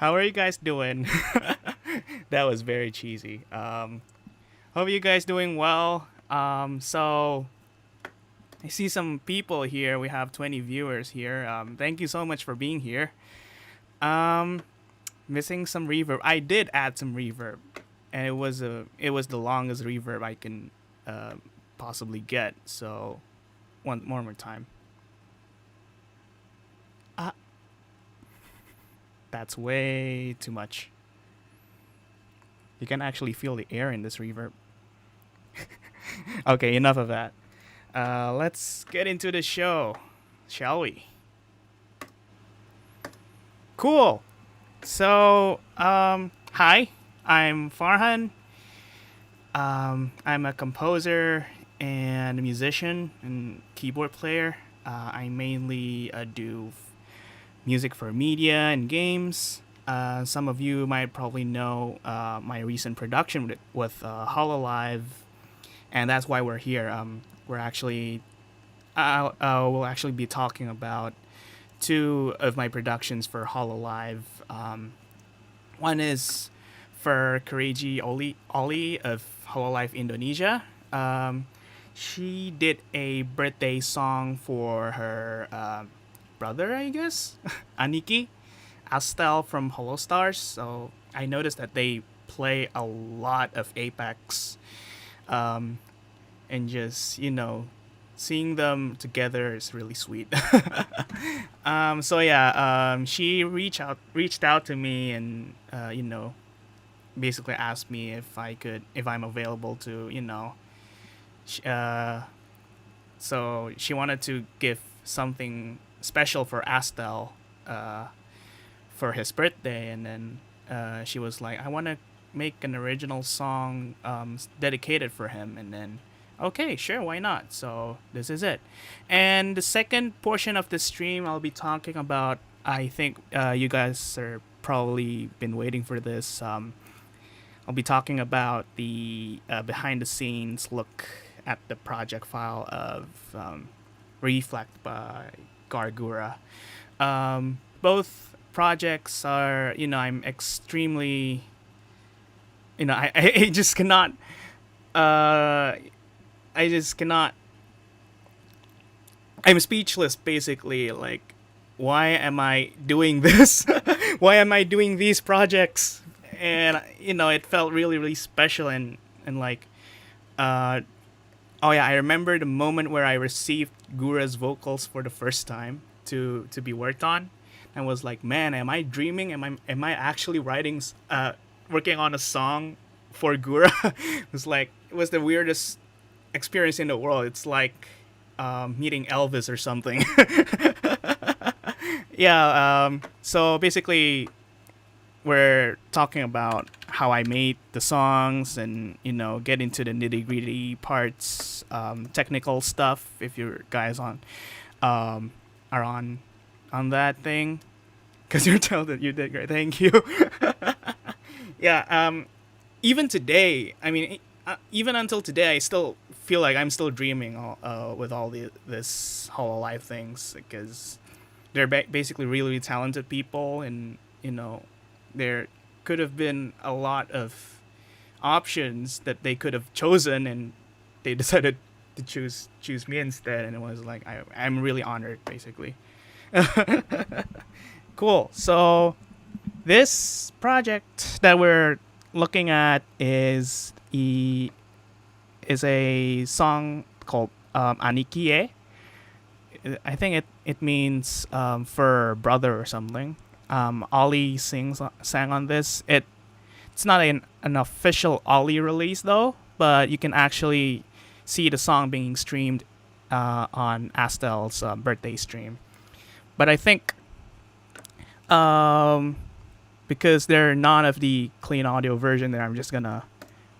How are you guys doing? That was very cheesy. Hope you guys doing well. So I see some people here. We have 20 viewers here. Thank you so much for being here. Um, Missing some reverb. I did add some reverb, and it was the longest reverb I can uh, possibly get. So one more time. Ah, that's way too much. You can actually feel the air in this reverb. Okay, enough of that. Let's get into the show, shall we? Cool. So, hi, I'm Farhan. I'm a composer and a musician and keyboard player. I mainly do music for media and games. Some of you might probably know my recent production with HoloLive, and that's why we're here. We're actually we'll actually be talking about two of my productions for HoloLive. One is for Kureiji Ollie of HoloLive Indonesia. She did a birthday song for her brother, I guess, Aniki Astel from HoloStars. So I noticed that they play a lot of Apex, um, and just seeing them together is really sweet. So yeah, she reached out to me and basically asked me if I'm available to sh- uh, so she wanted to give something special for Astel uh, for his birthday, and then she was like, I want to make an original song dedicated for him, and then okay, sure, why not? So this is it. And the second portion of the stream, I'll be talking about. I think you guys are probably been waiting for this. I'll be talking about the behind the scenes look at the project file of Reflect by Gawr Gura. Both projects are, I'm extremely, I just cannot. Uh, I just cannot. I'm speechless, basically. Like, why am I doing this? Why am I doing these projects? And it felt really, really special and like, uh, oh yeah, I remember the moment where I received Gura's vocals for the first time to be worked on. I was like, man, am I dreaming? Am I actually working on a song for Gura? It was the weirdest experience in the world. It's like meeting Elvis or something. Yeah. So basically, we're talking about how I made the songs and get into the nitty gritty parts, technical stuff. If you guys are on that thing, because you're told that you did great. Thank you. Yeah. Even today, I mean, even until today, I still feel like I'm still dreaming with all this HoloLive things, because they're basically really, really talented people, and there could have been a lot of options that they could have chosen, and they decided to choose me instead, and it was like I'm really honored, basically. Cool. So this project that we're looking at is a song called Aniki He. I think it means for brother or something. Ollie sang on this. It's not an official Ollie release though, but you can actually see the song being streamed on Astel's birthday stream. But I think um, because they're none of the clean audio version, that I'm just gonna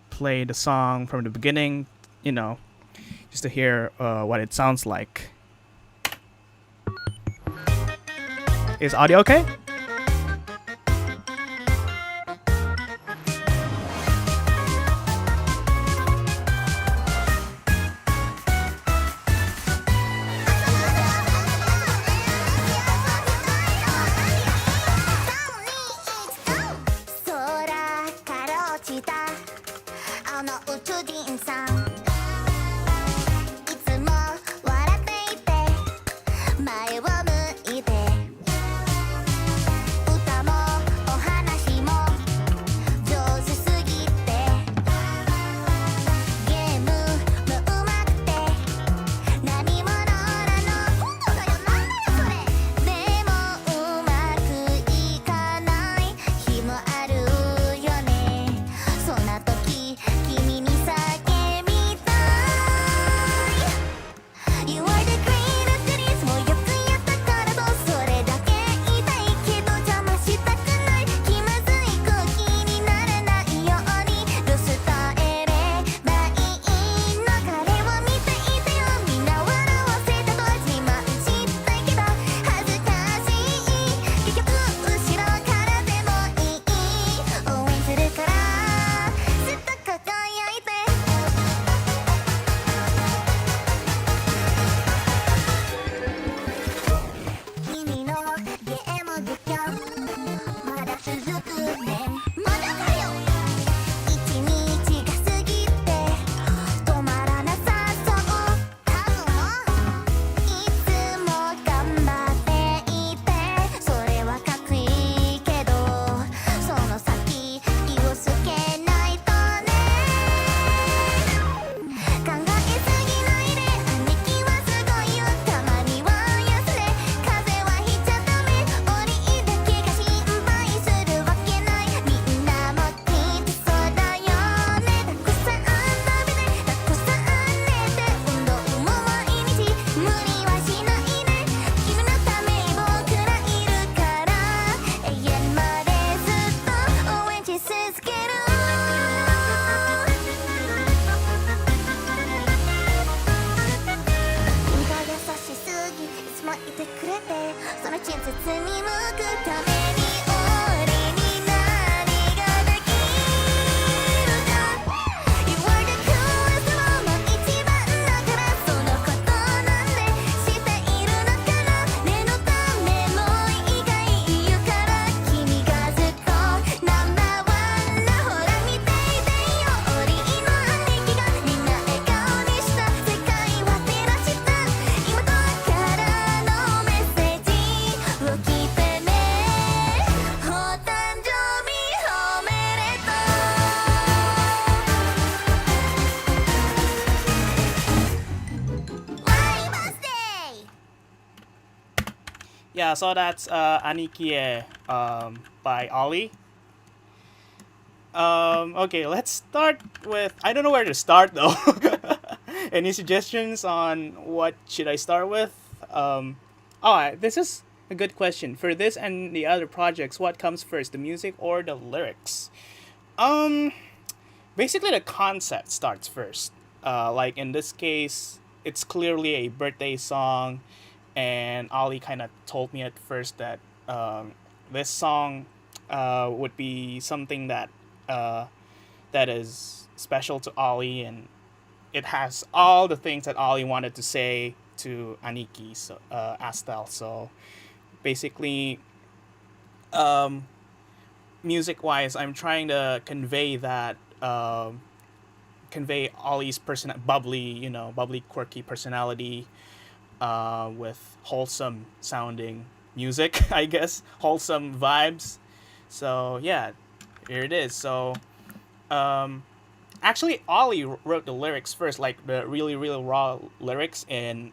play the song from the beginning, you know, just to hear what it sounds like. Is audio okay? 人さんいつも笑っていて前を向いて歌もお話も上手すぎてゲームもうまくて何者なの本当だよなんだよそれでもうまくいかない日もあるよねそんな時君に叫びたい You are the greatest もうよくやったからとそれだけ言いたいけど邪魔したくない気まずい空気にならないようにどう伝えればいいの彼を見ていてよみんな笑わせたと自慢したいけど恥ずかしい結局後ろからでもいい応援するからずっと輝いて君のゲーム実況まだ続くねまだかよ一日が過ぎて止まらなさそう多分いつも頑張っていてそれはかっこいいけどその先気をつけないとね考えすぎないで兄貴はすごいよたまには休め風邪はひいちゃダメオリだけが心配するわけないみんなもきっとそうだよねたくさん食べてたくさん寝て運動も毎日無理はしないで君のために僕らいるから永遠までずっと応援し続ける君が優しすぎいつもいてくれてその親切に向くために俺に何ができるか You are the coolest もう一番だからそのことなんでしているのかな念のためもういいかい言うから君がずっとナンバーワンなほら見ていてよオリの兄貴がみんな笑顔にした世界は照らした妹からのメッセージを聞いてねお誕生日おめでとう Happy birthday Yeah, so that's Aniki He, by Ollie. Okay, let's start with. I don't know where to start though. Any suggestions on what should I start with? This is a good question. For this and the other projects, what comes first, the music or the lyrics? Basically the concept starts first. Like in this case, it's clearly a birthday song, and Ollie kind of told me at first that this song would be something that that is special to Ollie, and it has all the things that Ollie wanted to say to Aniki, so Astel. So basically, music-wise, I'm trying to convey that convey Ollie's bubbly, quirky personality with wholesome sounding music, I guess, wholesome vibes. So yeah, here it is. So actually, Ollie wrote the lyrics first, like the really, really raw lyrics in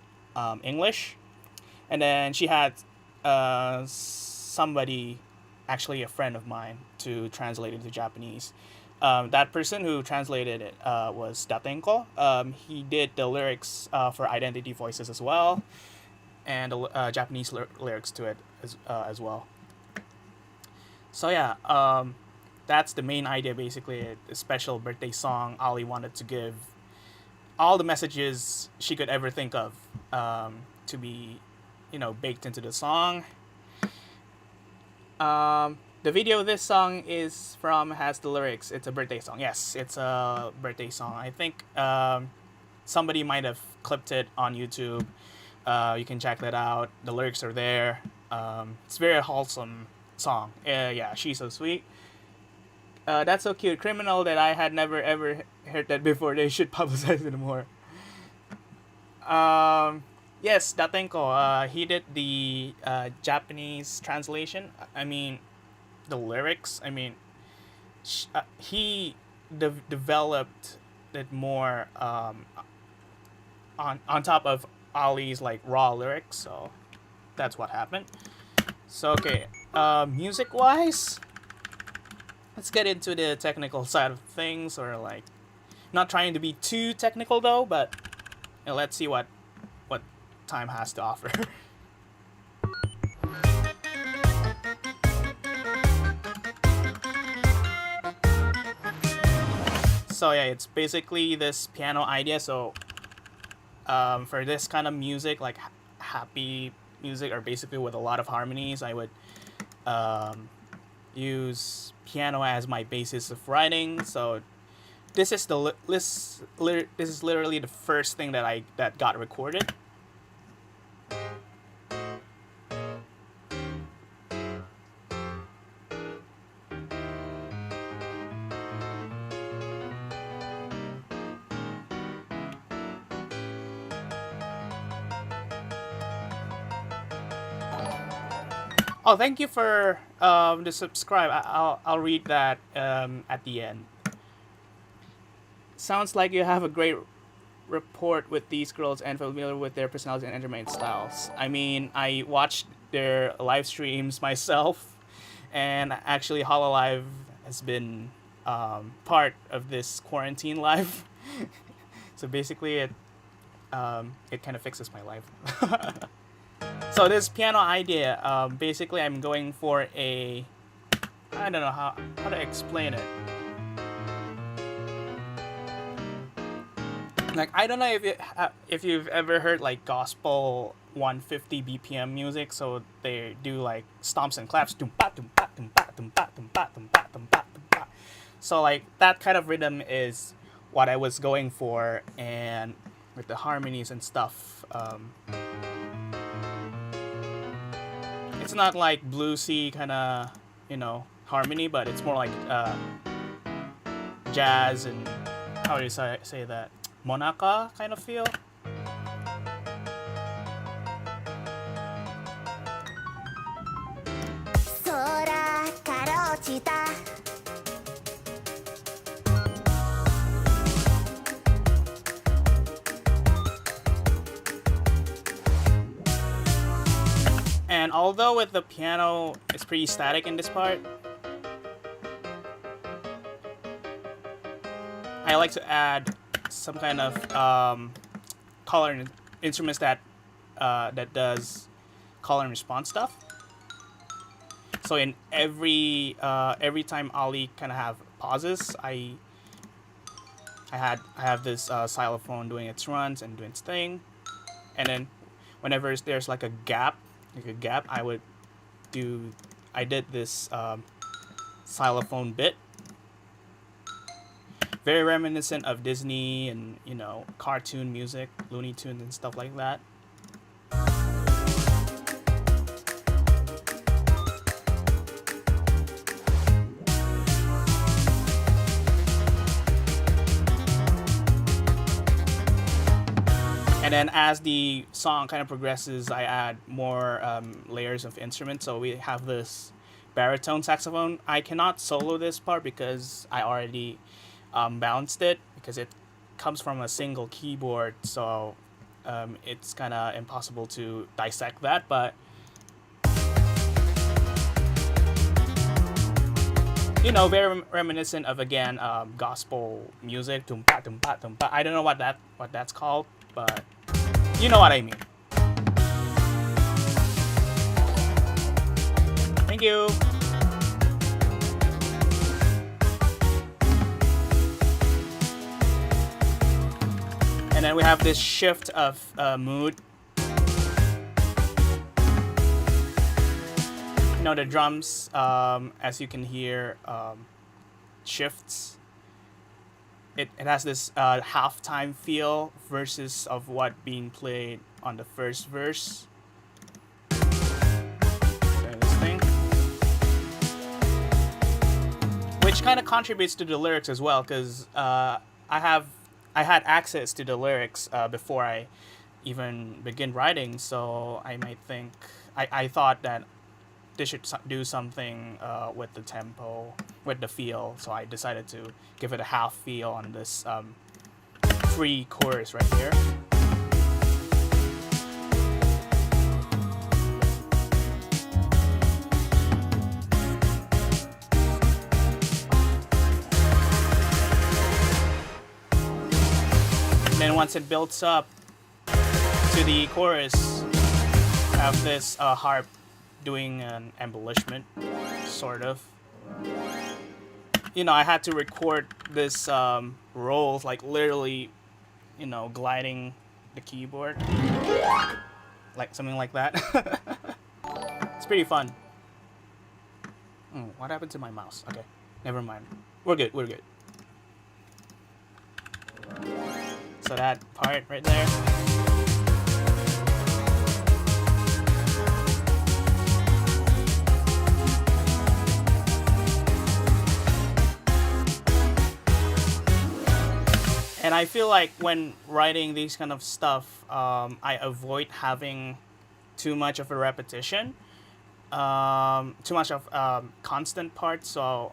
English, and then she had somebody, actually a friend of mine, to translate it into Japanese. That person who translated it was Datenko. He did the lyrics for Identity Voices as well, and the Japanese lyrics to it as well. So yeah, that's the main idea, basically. A special birthday song Ollie wanted to give all the messages she could ever think of to be, baked into the song. The video this song is from has the lyrics. It's a birthday song. Yes, it's a birthday song. I think somebody might have clipped it on YouTube. You can check that out. The lyrics are there. It's a very wholesome song. Yeah, she's so sweet. That's So Cute, Criminal, that I had never ever heard that before. They should publicize it more. Yes, Datenko. He did the Japanese translation. I mean, the lyrics. I mean, he developed it more on top of Ollie's like raw lyrics. So that's what happened. So okay, music wise, let's get into the technical side of things, or like, not trying to be too technical though, but let's see what time has to offer. So yeah, it's basically this piano idea. So for this kind of music, like happy music, or basically with a lot of harmonies, I would use piano as my basis of writing. So this is this is literally the first thing that got recorded. Oh, thank you for the subscribe. I'll read that at the end. Sounds like you have a great rapport with these girls and familiar with their personalities and entertainment styles. I mean, I watched their live streams myself, and actually HoloLive has been part of this quarantine live. So basically, it kind of fixes my life. So this piano idea, basically I'm going for I don't know how to explain it. Like, I don't know if you've ever heard like gospel 150 BPM music. So they do like stomps and claps. So like that kind of rhythm is what I was going for, and with the harmonies and stuff. It's not like bluesy kind of, harmony, but it's more like jazz and, how do you say that? Monaka kind of feel. And although with the piano, it's pretty static in this part, I like to add some kind of color instruments that does call and response stuff. So in every time Ollie kind of have pauses, I have this xylophone doing its runs and doing its thing, and then whenever there's like a gap, I did this xylophone bit, very reminiscent of Disney and cartoon music, Looney Tunes and stuff like that. And then as the song kind of progresses, I add more layers of instruments. So we have this baritone saxophone. I cannot solo this part because I already balanced it, because it comes from a single keyboard. So it's kind of impossible to dissect that. But very reminiscent of, again, gospel music. Tumpa, tumpa, tumpa. I don't know what that's called, but you know what I mean. Thank you. And then we have this shift of mood. The drums, as you can hear, shifts. It has this halftime feel versus of what being played on the first verse. This thing. which kind of contributes to the lyrics as well, because I had access to the lyrics before I even begin writing, so I might think I thought that they should do something with the tempo, with the feel, so I decided to give it a half feel on this free chorus right here. Then once it builds up to the chorus, I have this harp doing an embellishment, sort of. You know, I had to record this rolls, like literally, you know, gliding the keyboard, like something like that. It's pretty fun. What happened to my mouse? Okay, never mind. We're good. We're good. So that part right there. And I feel like when writing these kind of stuff, I avoid having too much of a repetition, too much of constant parts. So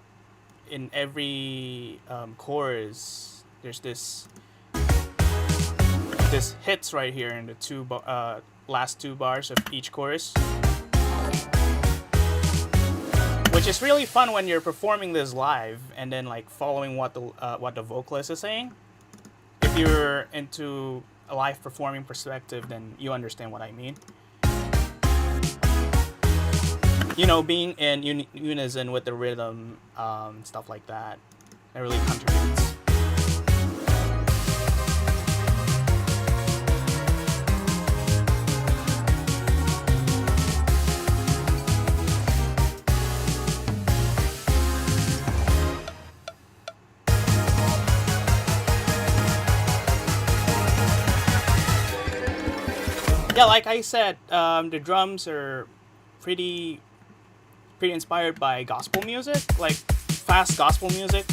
in every chorus, there's this hits right here in the last two bars of each chorus, which is really fun when you're performing this live and then like following what the vocalist is saying. If you're into a live performing perspective, then you understand what I mean. You know, being in unison with the rhythm, stuff like that, that really contributes. Yeah, like I said, the drums are pretty inspired by gospel music, like fast gospel music.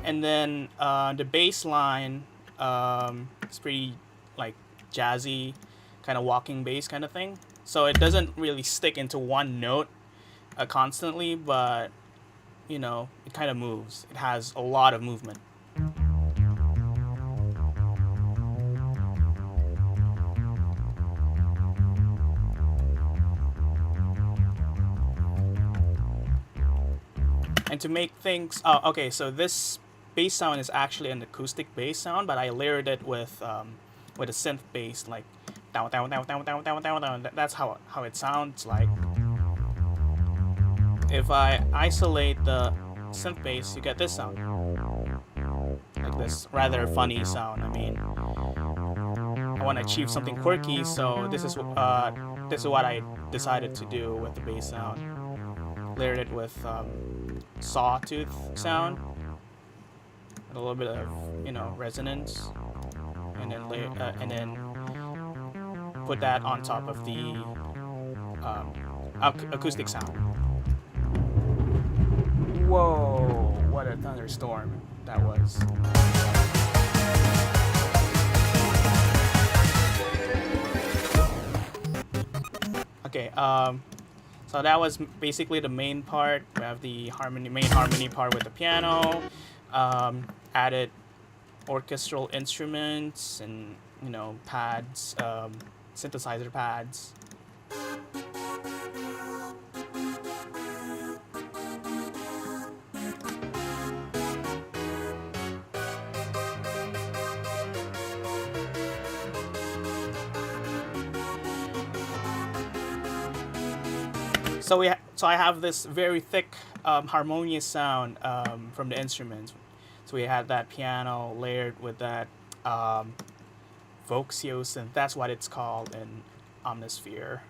And then the bass line is pretty like jazzy, kind of walking bass kind of thing. So it doesn't really stick into one note constantly, but you know, it kind of moves. It has a lot of movement. And to make things, okay, so this bass sound is actually an acoustic bass sound, but I layered it with a synth bass, like down, down, down, down, down, down, down, down. That's how it sounds like. If I isolate the synth bass, you get this sound, like this rather funny sound. I mean, I want to achieve something quirky, so this is what I decided to do with the bass sound. Layered it with sawtooth sound, a little bit of, you know, resonance, and then put that on top of the acoustic sound. Whoa! What a thunderstorm that was. Okay. So that was basically the main part. We have the main harmony part with the piano, added orchestral instruments and, you know, pads, synthesizer pads. So I have this very thick, harmonious sound from the instruments. So we had that piano layered with that Voxio synth. That's what it's called in Omnisphere.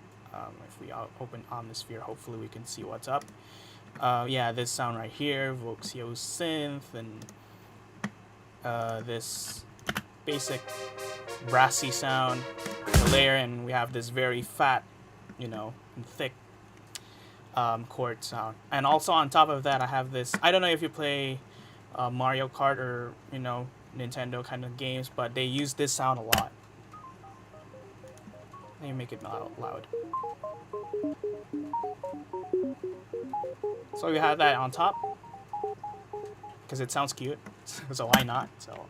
If we open Omnisphere, hopefully we can see what's up. Yeah, this sound right here, Voxio synth, and this basic brassy sound, the layer, and we have this very fat, you know, and thick chord sound. And also on top of that, I have this. I don't know if you play Mario Kart or Nintendo kind of games, but they use this sound a lot. Let me make it loud. So we have that on top because it sounds cute. So why not? So.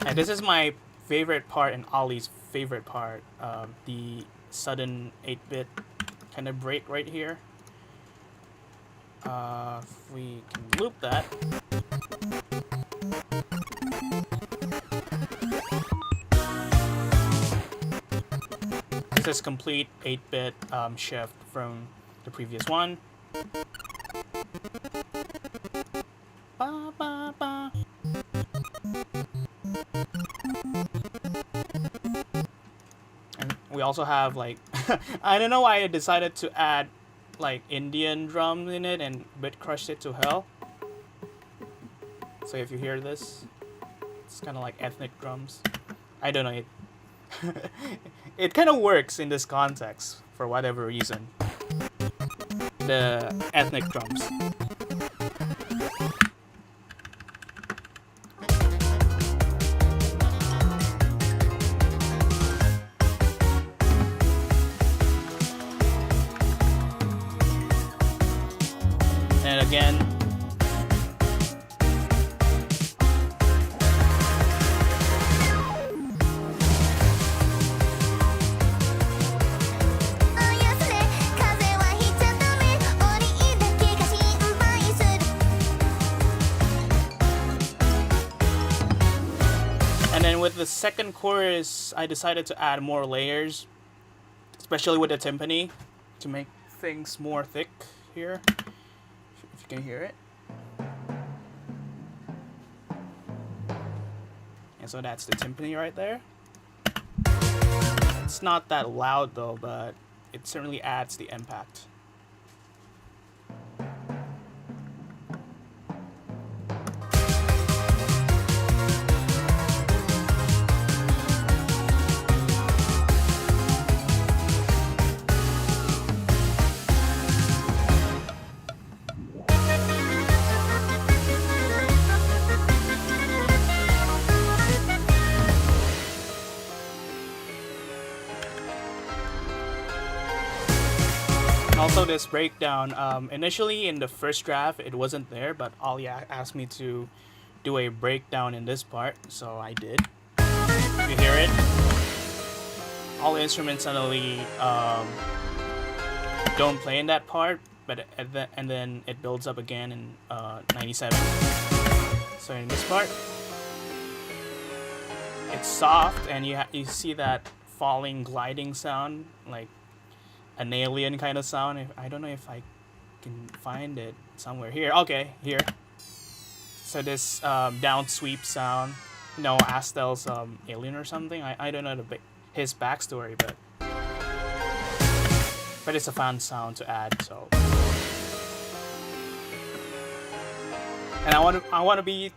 And this is my favorite part and Ollie's favorite part, the sudden 8-bit kind of break right here. If we can loop that. This is complete 8-bit shift from the previous one. Ba, ba, ba. And we also have like I don't know why I decided to add like Indian drums in it and bit crushed it to hell. So if you hear this, it's kind of like ethnic drums. I don't know, it it kind of works in this context for whatever reason. The ethnic drums. And again, and then with the second chorus, I decided to add more layers, especially with the timpani, to make things more thick here. If you can hear it. And so that's the timpani right there. It's not that loud though, but it certainly adds the impact. Also, this breakdown, initially in the first draft it wasn't there, but Ollie asked me to do a breakdown in this part, so I did. You hear it? All the instruments suddenly don't play in that part, but and then it builds up again in 97. So in this part, it's soft, and you see that falling, gliding sound, like an alien kind of sound. I don't know if I can find it somewhere here. Okay, here. So this down sweep sound. No, Astel's alien or something. I don't know his backstory, but it's a fun sound to add. So, and I want to be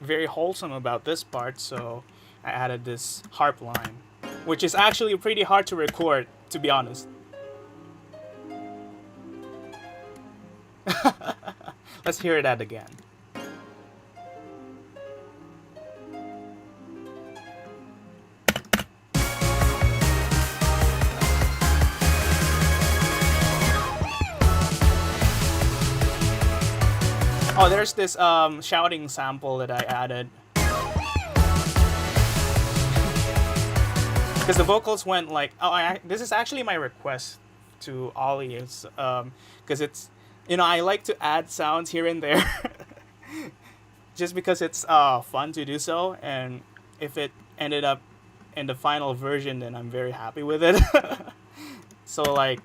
very wholesome about this part, so I added this harp line, which is actually pretty hard to record, to be honest. Let's hear that again. Oh, there's this shouting sample that I added. Because the vocals went like, this is actually my request to Ollie. It's because it's, I like to add sounds here and there, just because it's fun to do so. And if it ended up in the final version, then I'm very happy with it. So like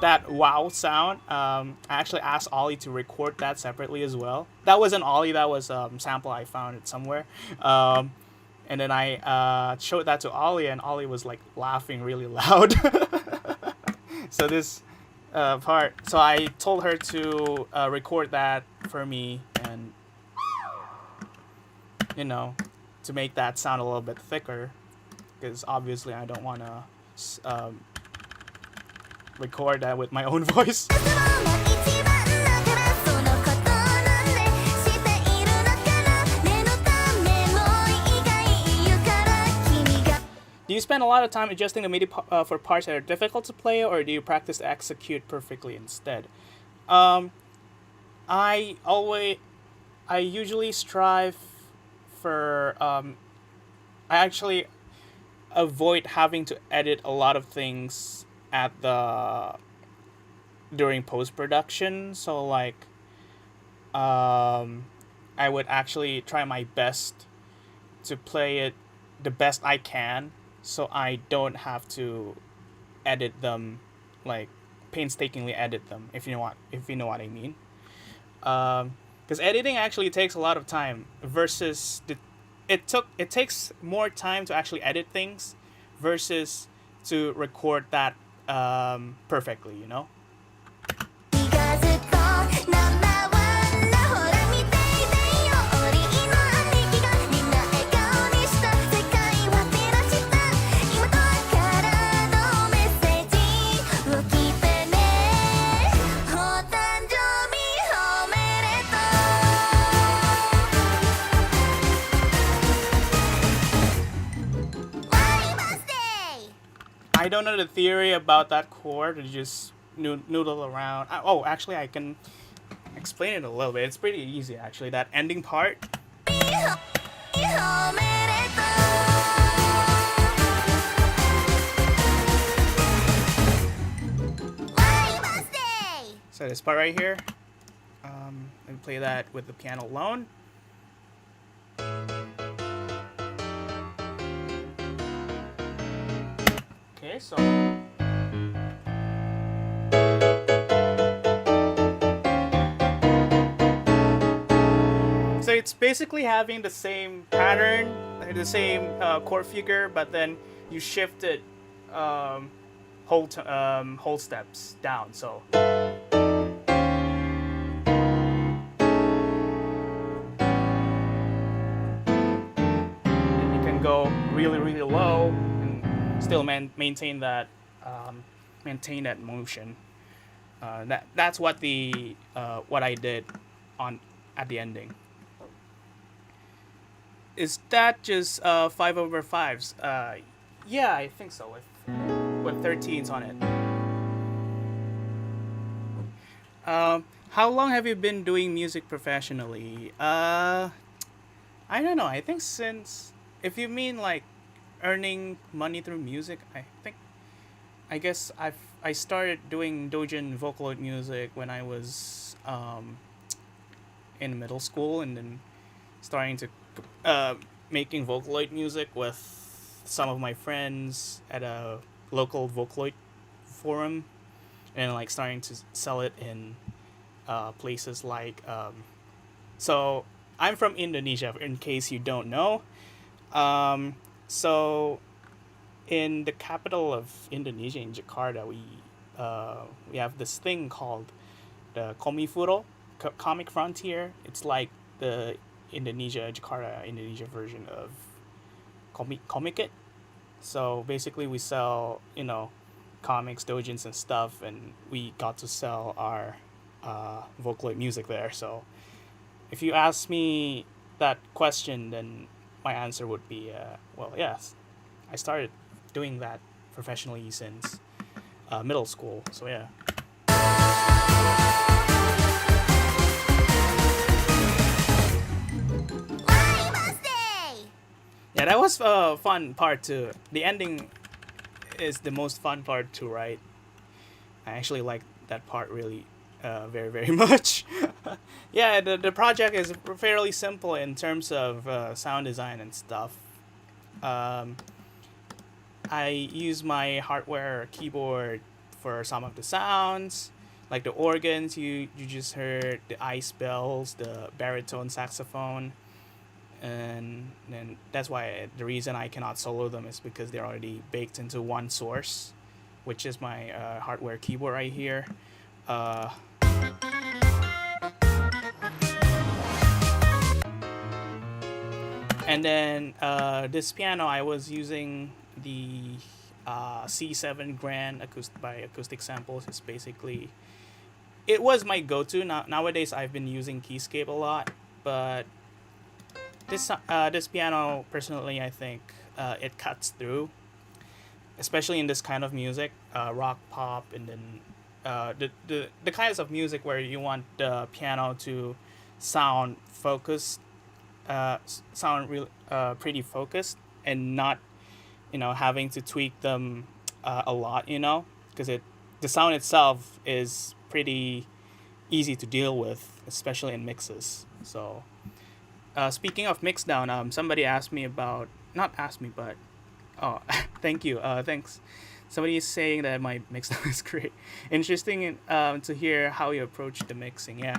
that wow sound, I actually asked Ollie to record that separately as well. That wasn't Ollie, that was sample I found it somewhere. And then I showed that to Ollie, and Ollie was like laughing really loud. So this part, so I told her to record that for me, and you know, to make that sound a little bit thicker, because obviously I don't want to record that with my own voice. Do you spend a lot of time adjusting the MIDI for parts that are difficult to play, or do you practice to execute perfectly instead? I usually strive for I actually avoid having to edit a lot of things at the during post production. So like, I would actually try my best to play it the best I can, so I don't have to edit them, like painstakingly edit them. If you know what I mean. Because editing actually takes a lot of time versus it takes more time to actually edit things versus to record that perfectly, you know. I don't know the theory about that chord. You just noodle around. Oh, actually, I can explain it a little bit. It's pretty easy, actually. That ending part. So this part right here. Let me play that with the piano alone. Okay, so it's basically having the same pattern, the same chord figure, but then you shift it whole steps down. So you can go really, really low and still maintain that motion. That's what what I did at the ending. Is that just 5/5s? Yeah, I think so. With 13s on it. How long have you been doing music professionally? I don't know. I think since, if you mean like earning money through music, I guess I started doing doujin Vocaloid music when I was in middle school, and then starting to making Vocaloid music with some of my friends at a local Vocaloid forum, and like starting to sell it in places like so I'm from Indonesia, in case you don't know. So in the capital of Indonesia, in Jakarta, we have this thing called the Komifuro, Comic Frontier. It's like the Jakarta Indonesia version of Comic It. So basically we sell, comics, doujins and stuff, and we got to sell our Vocaloid music there. So if you ask me that question, then my answer would be, well, yes. I started doing that professionally since middle school, so yeah. Yeah, that was a fun part too. The ending is the most fun part to write. I actually like that part really very, very much. Yeah, the project is fairly simple in terms of sound design and stuff. I use my hardware keyboard for some of the sounds, like the organs you just heard, the ice bells, the baritone saxophone. And then that's why the reason I cannot solo them is because they're already baked into one source, which is my hardware keyboard right here. And then this piano, I was using the C7 Grand by Acoustic Samples. It's basically, it was my go-to. Nowadays, I've been using Keyscape a lot, but this piano, personally, I think it cuts through, especially in this kind of music, rock, pop, and then the kinds of music where you want the piano to sound focused, sound real pretty focused, and not having to tweak them a lot, because the sound itself is pretty easy to deal with, especially in mixes. So speaking of mixdown, somebody asked me about, not asked me, but oh, thank you, thanks. Somebody is saying that my mixdown is great. Interesting to hear how you approach the mixing. Yeah,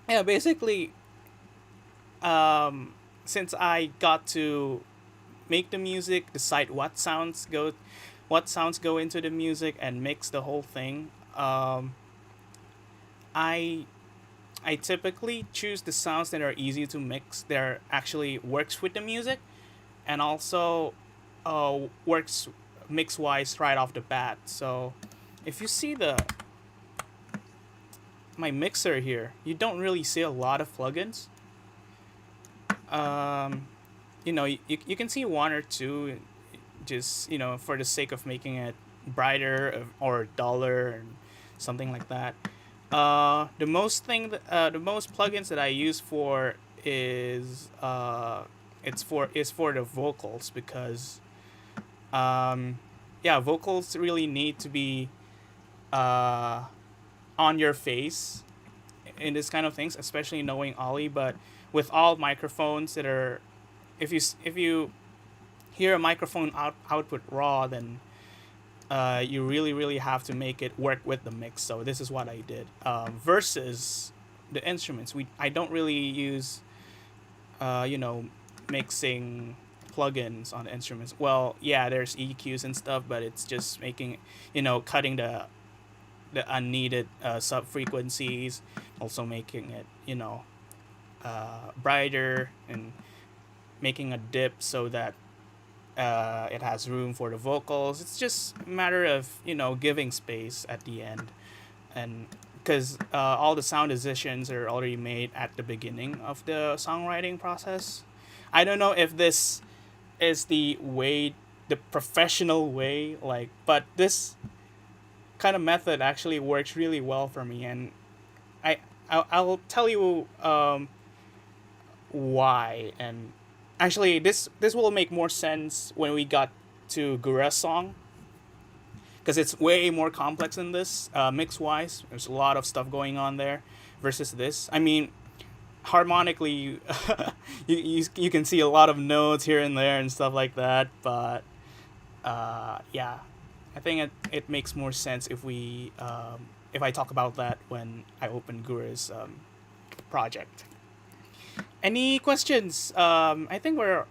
yeah. Basically, since I got to make the music, decide what sounds go into the music, and mix the whole thing, I typically choose the sounds that are easy to mix, that actually works with the music, and also works mix wise right off the bat. So if you see my mixer here, you don't really see a lot of plugins. You can see one or two, just for the sake of making it brighter or duller and something like that. The most plugins that I use for is for the vocals, because vocals really need to be on your face in this kind of things, especially knowing Ollie. But with all microphones that are, if you hear a microphone output raw, then you really have to make it work with the mix. So this is what I did. Versus the instruments, I don't really use mixing plugins on the instruments. Well, yeah, there's EQs and stuff, but it's just making, cutting the unneeded sub frequencies, also making it brighter, and making a dip so that it has room for the vocals. It's just a matter of giving space at the end, and because all the sound decisions are already made at the beginning of the songwriting process. I don't know if this is the professional way, but this kind of method actually works really well for me, and I'll tell you why. And actually, this will make more sense when we got to Gura's song, because it's way more complex than this, mix wise. There's a lot of stuff going on there versus this. I mean, harmonically, you can see a lot of notes here and there and stuff like that. But yeah, I think it makes more sense if I talk about that when I open Gura's project. Any questions? I think we're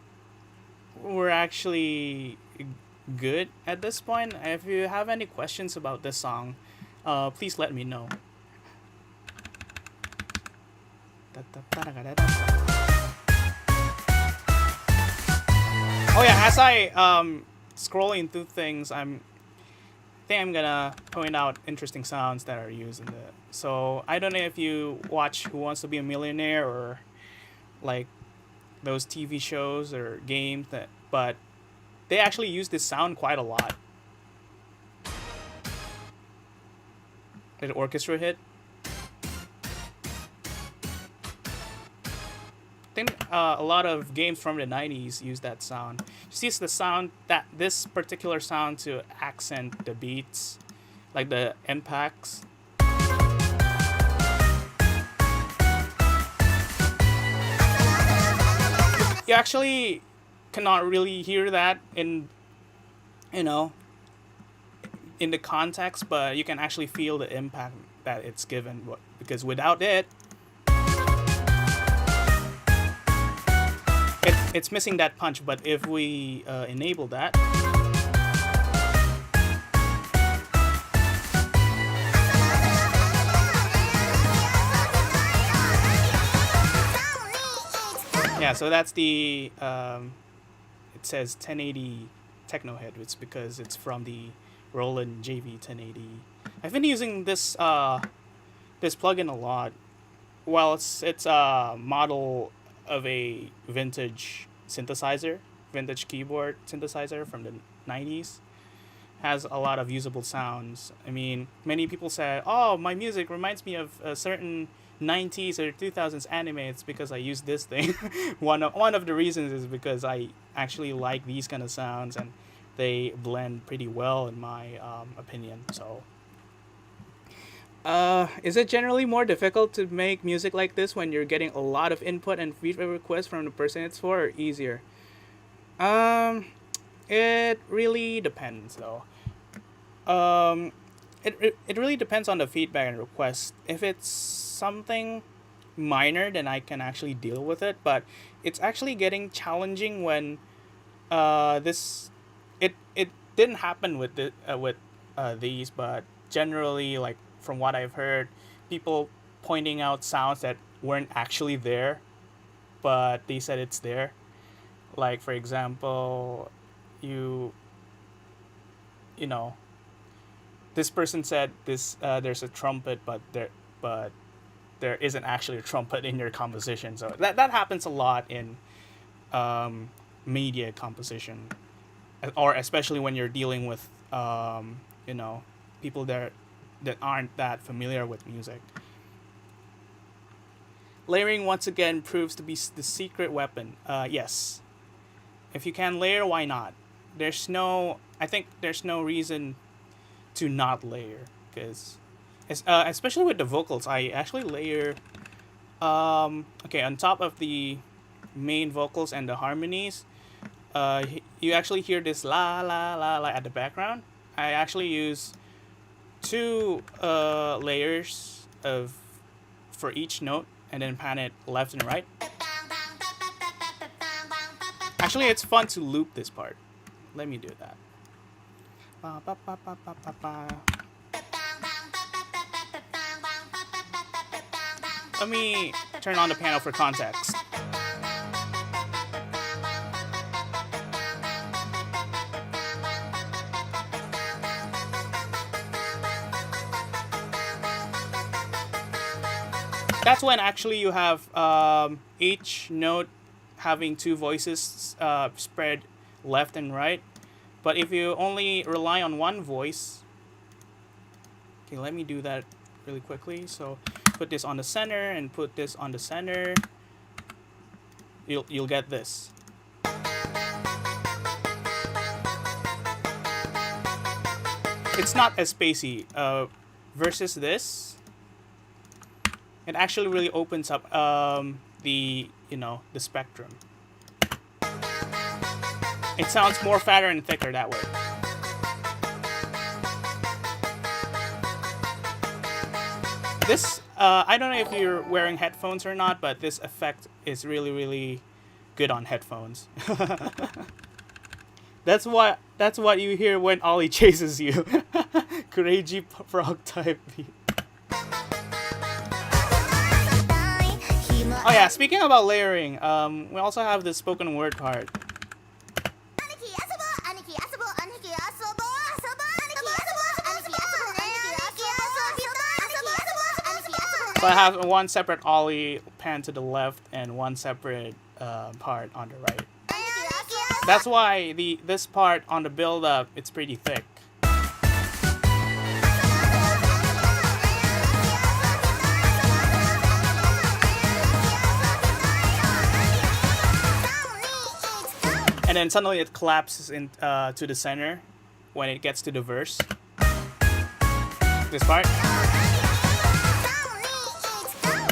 actually good at this point. If you have any questions about this song, please let me know. Oh yeah, as I scrolling through things, I think I'm gonna point out interesting sounds that are used in the. So I don't know if you watch Who Wants to Be a Millionaire, or like those TV shows or games, but they actually use this sound quite a lot. Did the orchestra hit? I think a lot of games from the 90s use that sound. You see, it's the sound, this particular sound, to accent the beats, like the impacts. You actually cannot really hear that in the context, but you can actually feel the impact that it's given, because without it, it's missing that punch. But if we enable that, Yeah, so that's the it says 1080 Techno Head. It's because it's from the Roland JV 1080. I've been using this plugin a lot. Well, it's a model of a vintage synthesizer, vintage keyboard synthesizer from the 90s. Has a lot of usable sounds. I mean, many people say, "Oh, my music reminds me of a certain 90s or 2000s anime." It's because I use this thing. One of the reasons is because I actually like these kind of sounds, and they blend pretty well in my opinion. So, is it generally more difficult to make music like this when you're getting a lot of input and feedback requests from the person it's for, or easier? It really depends, though. It really depends on the feedback and request. If it's something minor, then I can actually deal with it. But it's actually getting challenging when this it didn't happen with these, but generally, like from what I've heard, people pointing out sounds that weren't actually there, but they said it's there. Like for example, you know this person said this there's a trumpet, but there isn't actually a trumpet in your composition. So that happens a lot in media composition, or especially when you're dealing with people that aren't that familiar with music. Layering once again proves to be the secret weapon. Yes, if you can layer, why not? I think there's no reason to not layer, because especially with the vocals, I actually layer okay, on top of the main vocals and the harmonies. You actually hear this la la la la at the background. I actually use two layers for each note, and then pan it left and right. Actually, it's fun to loop this part. Let me do that. Let me turn on the piano for context. That's when actually you have each note having two voices spread left and right. But if you only rely on one voice, okay, let me do that really quickly. So put this on the center and put this on the center. You'll get this. It's not as spacey versus this. It actually really opens up the spectrum. It sounds more fatter and thicker that way. This I don't know if you're wearing headphones or not, but this effect is really, really good on headphones. That's what you hear when Ollie chases you. Kureiji frog type beat. Oh yeah, speaking about layering, we also have the spoken word part. So I have one separate Ollie pan to the left and one separate part on the right. That's why this part on the build up, it's pretty thick. And then suddenly it collapses to the center when it gets to the verse. This part.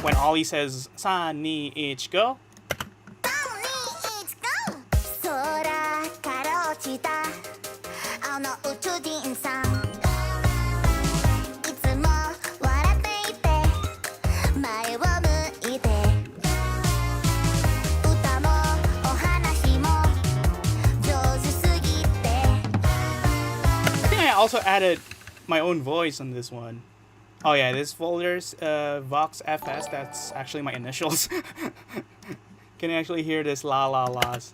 When Ollie says, 3, 2, 1, go. I also added my own voice on this one. Oh yeah, this folder's Vox FS, that's actually my initials. Can you actually hear this la la las?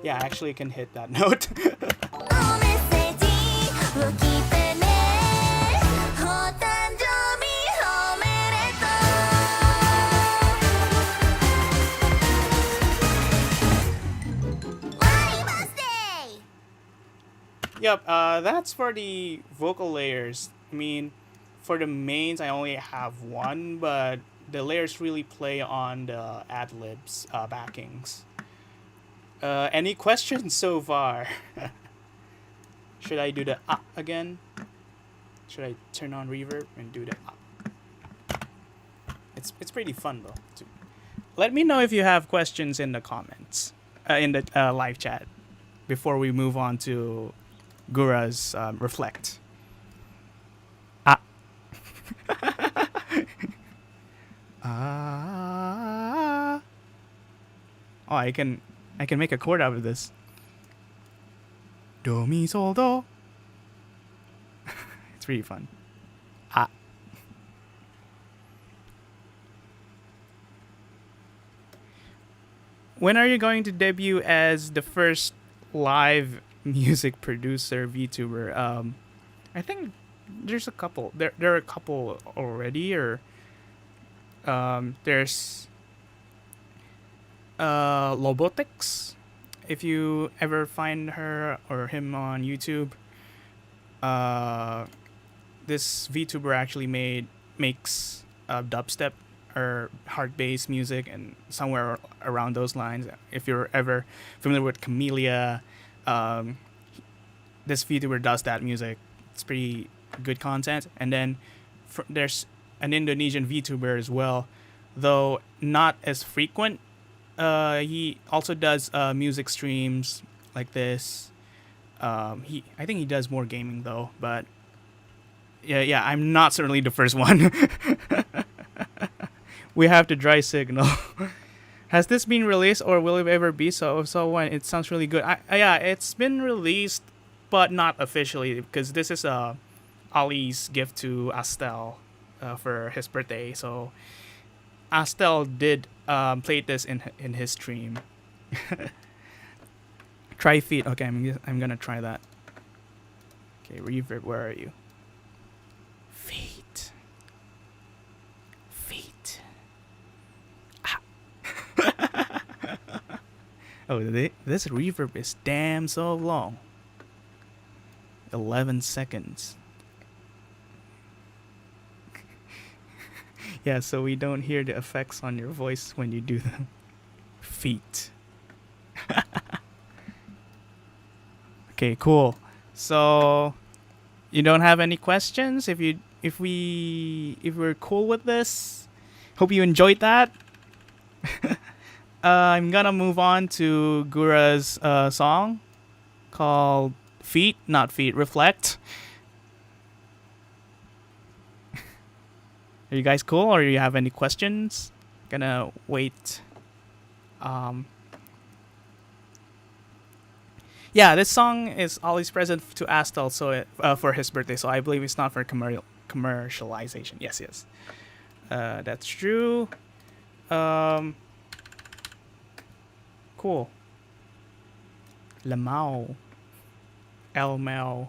Yeah, I actually can hit that note. おメッセージを聞いてねお誕生日おめでとう Happy birthday! Yep, that's for the vocal layers. I mean, for the mains, I only have one, but the layers really play on the ad-libs, backings. Any questions so far? Should I do the up again? Should I turn on reverb and do the up? It's pretty fun though. Let me know if you have questions in the comments, in the live chat, before we move on to Gura's reflect. Oh, I can make a chord out of this. Do mi sol do. It's really fun. When are you going to debut as the first live music producer VTuber? I think there's a couple. There are a couple already, or there's Lobotics. If you ever find her or him on YouTube, this VTuber actually makes dubstep or hard bass music and somewhere around those lines. If you're ever familiar with Camellia, this VTuber does that music. It's pretty good content. And then there's an Indonesian VTuber as well, though not as frequent. He also does music streams like this. I think he does more gaming though, but yeah, I'm not certainly the first one. We have the dry signal. Has this been released or will it ever be so? So when it sounds really good. Yeah, it's been released, but not officially because this is Ollie's gift to Astel for his birthday. So Astel did play this in his stream. Try feet. Okay, I'm gonna try that. Okay, reverb. Where are you? Feet. Oh, this reverb is damn so long. 11 seconds. Yeah, so we don't hear the effects on your voice when you do them. Feet. Okay, cool. So you don't have any questions? If we're cool with this, hope you enjoyed that. I'm gonna move on to Gura's song called Feet, not Feet, Reflect. Are you guys cool, or do you have any questions? Gonna wait. Yeah, this song is Ollie's present to Astel, so for his birthday. So I believe it's not for commercialization. Yes, that's true. Cool. Lamau. Elmao.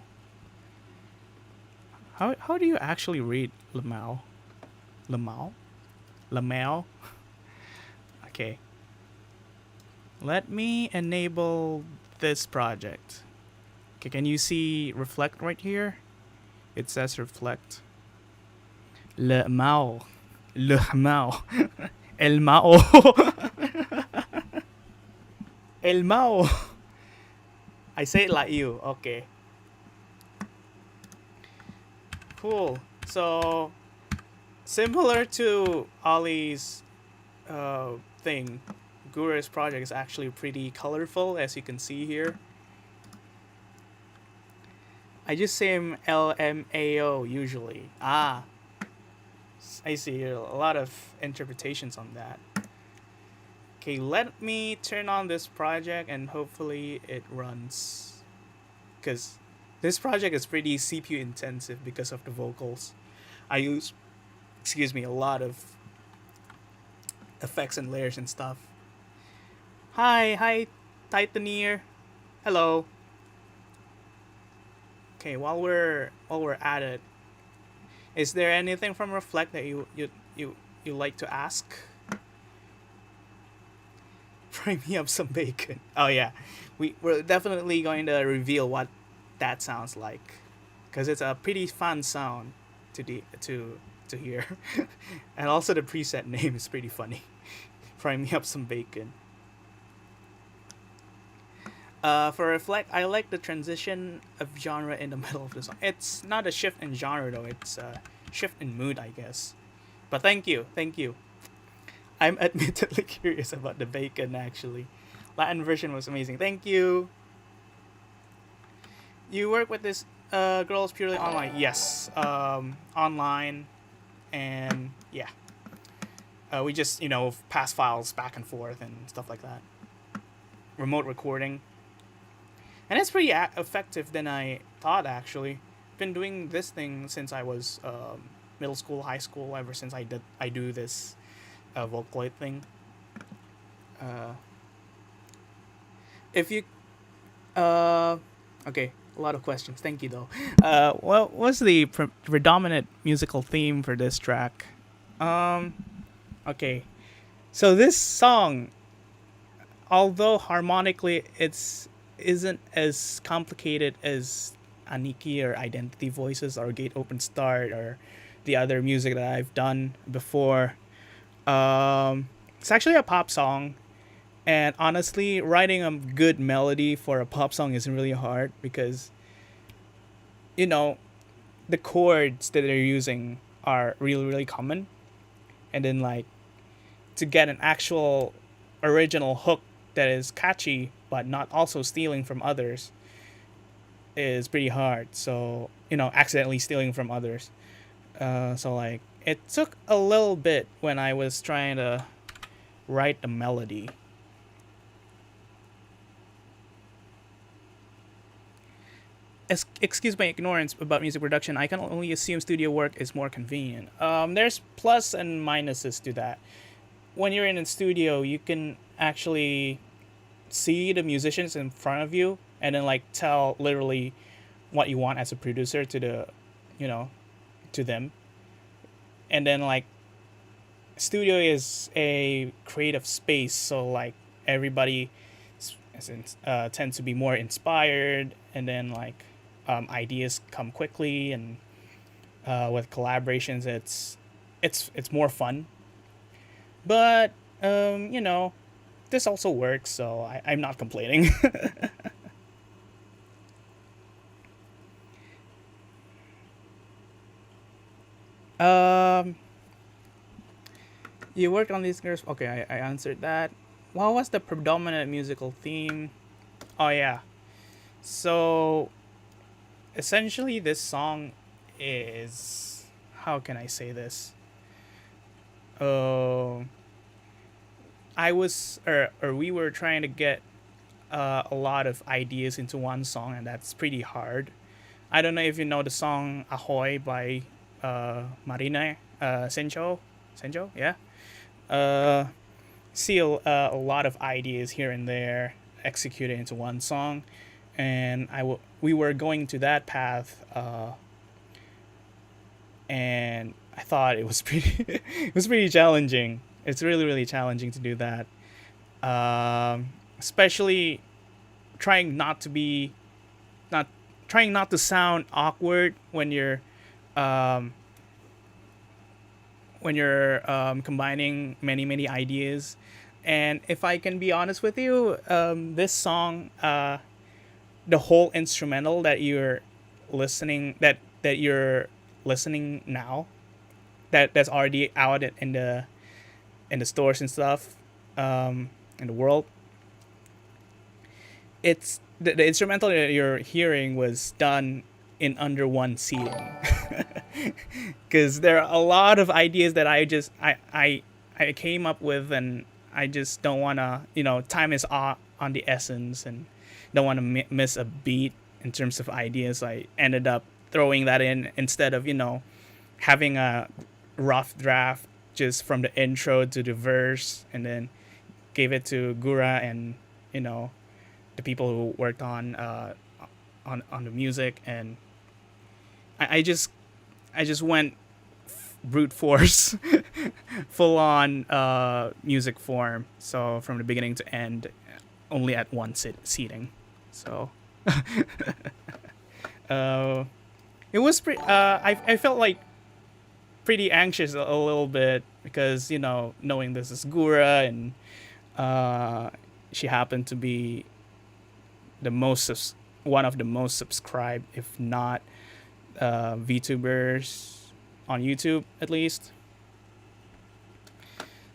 How do you actually read Lamau? Lamau? Okay. Let me enable this project. Okay, can you see reflect right here? It says reflect. Lamau. Lamau. El Mao. El Mao. I say it like you. Okay. Cool. So, similar to Ollie's thing, Gura's project is actually pretty colorful, as you can see here. I just say him LMAO usually. I see a lot of interpretations on that. Okay, let me turn on this project and hopefully it runs. Because this project is pretty CPU intensive because of the vocals. I use excuse me, a lot of effects and layers and stuff. Hi, Titaneer. Hello. Okay, while we're at it, is there anything from Reflect that you like to ask? Fry me up some bacon. Oh yeah, we're definitely going to reveal what that sounds like, because it's a pretty fun sound to hear, and also the preset name is pretty funny. Fry me up some bacon. For Reflect, I like the transition of genre in the middle of the song. It's not a shift in genre though; it's a shift in mood, I guess. But thank you. I'm admittedly curious about the bacon. Actually, Latin version was amazing. Thank you. You work with this girls purely online? Yes, online, and yeah, we just pass files back and forth and stuff like that. Remote recording, and it's pretty effective than I thought. Actually, been doing this thing since I was middle school, high school. Ever since I do this Vocaloid thing. Uh, if you okay, a lot of questions. Thank you though. What was the predominant musical theme for this track? Okay, so this song, although harmonically it's isn't as complicated as Aniki or Identity Voices or Gate Open Start or the other music that I've done before. It's actually a pop song, and honestly, writing a good melody for a pop song isn't really hard because, you know, the chords that they're using are really, really common. And then, like, to get an actual original hook that is catchy but not also stealing from others is pretty hard. So, accidentally stealing from others. So, like, it took a little bit when I was trying to write the melody. Excuse my ignorance about music production. I can only assume studio work is more convenient. There's plus and minuses to that. When you're in a studio, you can actually see the musicians in front of you and then like tell literally what you want as a producer to to them. And then like studio is a creative space, so like everybody tends to be more inspired, and then like ideas come quickly, and with collaborations it's more fun. But this also works, so I'm not complaining. um you worked on these girls. Okay, I answered that. What was the predominant musical theme? Oh yeah, so essentially this song is, how can I say this? Oh, we were trying to get a lot of ideas into one song, and that's pretty hard. I don't know if you know the song Ahoy by Marina Sencho, yeah. uh See a lot of ideas here and there executed into one song, and we were going to that path, and I thought it was pretty it was pretty challenging. It's really, really challenging to do that, especially trying not to be not trying not to sound awkward um, when you're combining many ideas. And if I can be honest with you, this song, the whole instrumental that you're listening now, that's already out in the stores and stuff, in the world. It's the instrumental that you're hearing was done in under one seating, because there are a lot of ideas that I came up with, and I just don't want to, time is on the essence, and don't want to miss a beat in terms of ideas. I ended up throwing that in instead of having a rough draft just from the intro to the verse, and then gave it to Gura and the people who worked on the music, and I just went brute force, full on music form. So from the beginning to end, only at one seating. So it was pretty. I felt like pretty anxious a little bit because knowing this is Gura, and she happened to be one of the most subscribed, if not VTubers on YouTube at least.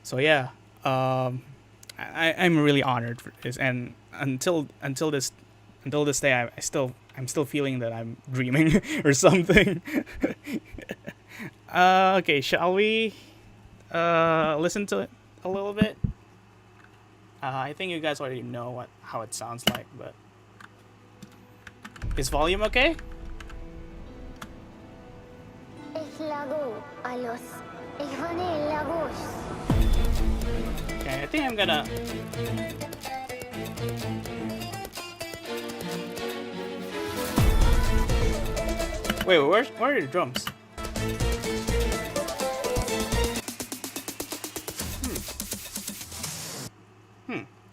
So yeah, I'm really honored for this, and until this day, I'm still feeling that I'm dreaming or something. Okay, shall we listen to it a little bit? I think you guys already know how it sounds like, but is volume okay? Okay, I think I'm gonna. Wait, where are the drums?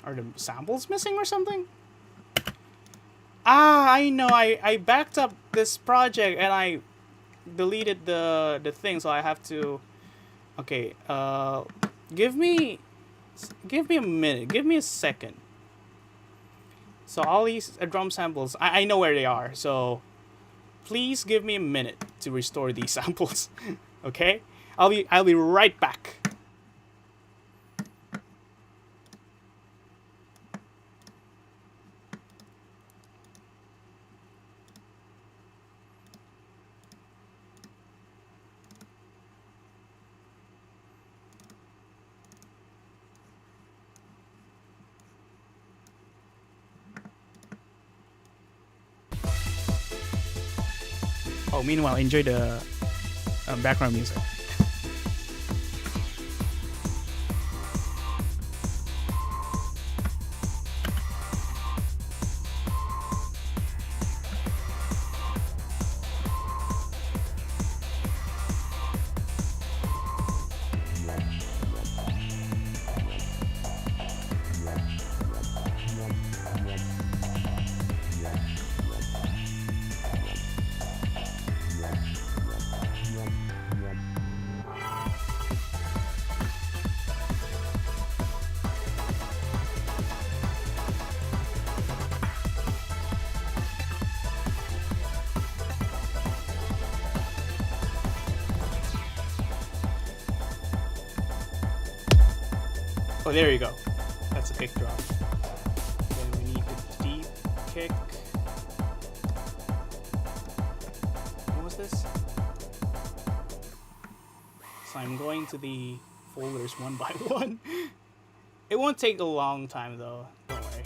Are the samples missing or something? I know. I backed up this project and I deleted the thing, so I have to. Okay. Give me a minute. Give me a second. So all these drum samples, I know where they are. So please give me a minute to restore these samples. Okay? I'll be right back. Oh, meanwhile, enjoy the background music. Oh, there you go. That's a kick drop. Then we need the deep kick. What was this? So I'm going to the folders one by one. It won't take a long time though. Don't worry.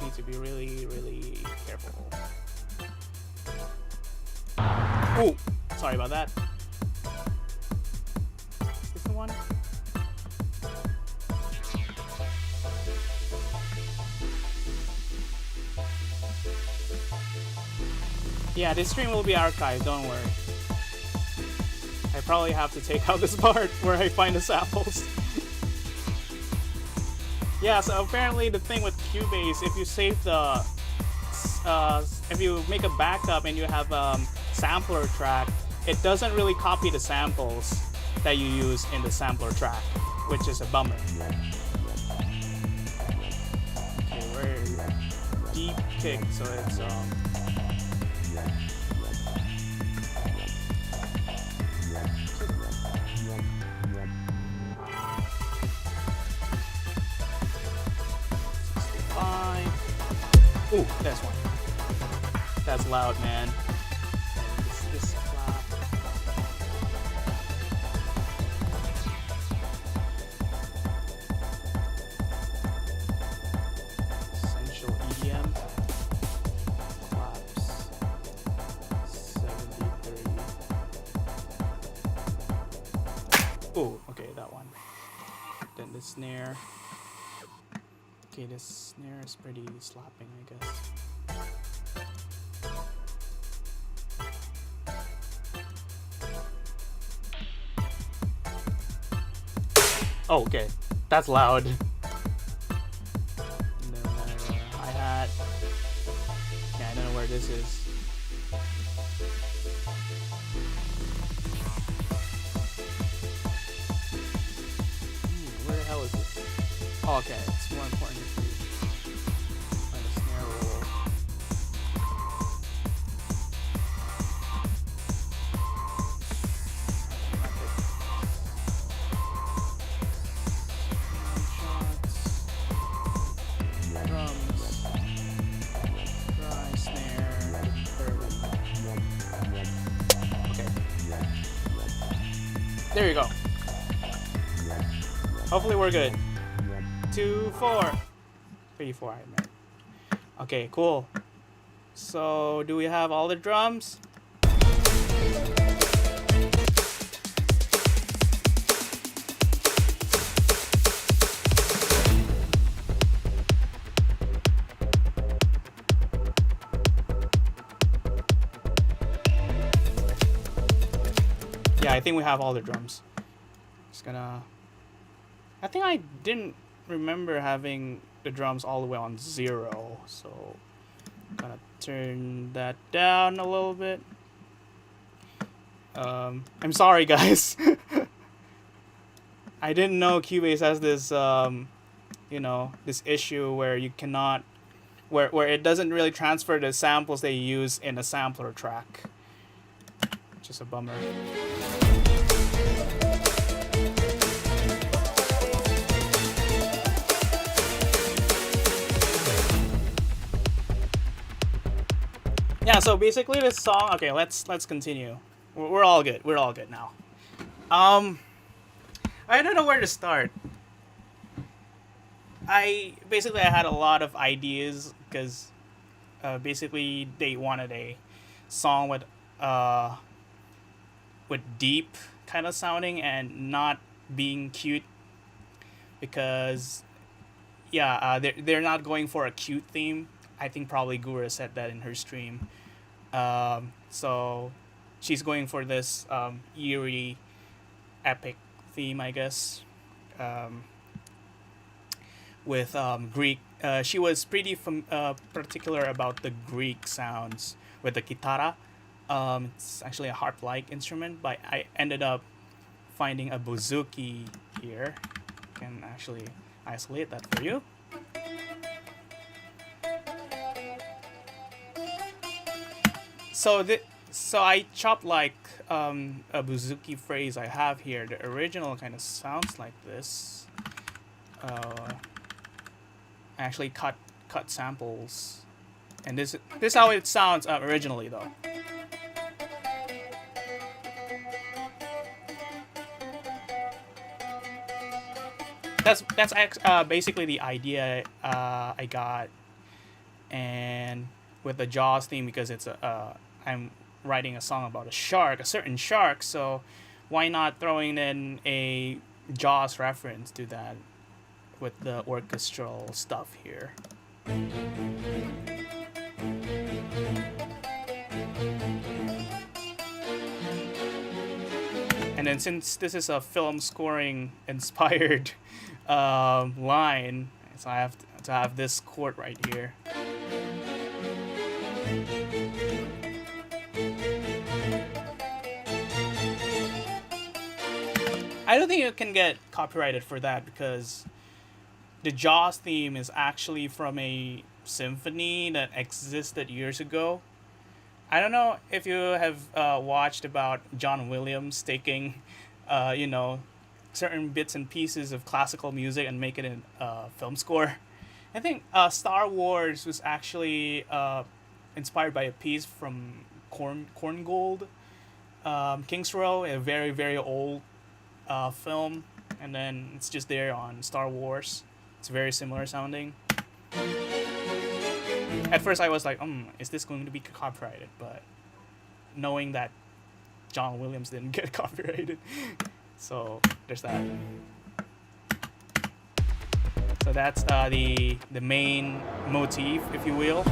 Need to be really, really careful. Oh, sorry about that. Is this the one? Yeah, this stream will be archived, don't worry. I probably have to take out this part where I find the samples. Yeah, so apparently the thing with Cubase, if you save if you make a backup and you have sampler track, it doesn't really copy the samples that you use in the sampler track, which is a bummer. Okay, we're deep kick, so it's ooh, that's one. That's loud, man. And this clap. Essential EDM. Claps. 73. Oh, okay, that one. Then the snare. Okay, this snare is pretty slapping, I guess. Oh, okay. That's loud. And then hi-hat. Yeah, I don't know where this is. Where the hell is this? Oh, okay. It's more important to find a snare roll. There you go. Hopefully we're good. 2, 4. 3, 4, I meant. Okay, cool. So, do we have all the drums? Yeah, I think we have all the drums. Just gonna... I think I didn't remember having the drums all the way on 0, so I'm gonna turn that down a little bit. I'm sorry, guys. I didn't know Cubase has this, you know, this issue where you cannot, where it doesn't really transfer the samples they use in a sampler track. Just a bummer. Yeah, so basically this song, okay, let's continue. We're all good. We're all good now. I don't know where to start. I had a lot of ideas because basically they wanted a song with deep kind of sounding and not being cute, because yeah, they're not going for a cute theme. I think probably Gura said that in her stream. So she's going for this eerie, epic theme, I guess. With Greek, she was pretty particular about the Greek sounds with the kitara. It's actually a harp-like instrument, but I ended up finding a bouzouki here. I can actually isolate that for you. So I chopped like a bouzouki phrase I have here. The original kind of sounds like this. I actually cut samples, and this is how it sounds originally though. That's basically the idea I got, and with the Jaws theme, because it's I'm writing a song about a certain shark, so why not throwing in a Jaws reference to that with the orchestral stuff here. And then since this is a film scoring inspired line, so I have to have this chord right here. I don't think you can get copyrighted for that, because the Jaws theme is actually from a symphony that existed years ago. I don't know if you have watched about John Williams taking, you know, certain bits and pieces of classical music and make it in film score. I think Star Wars was actually inspired by a piece from Korngold, King's Row, a very, very old film, and then it's just there on Star Wars. It's very similar sounding. At first I was like, is this going to be copyrighted? But knowing that John Williams didn't get copyrighted, So there's that. So that's the main motif, if you will.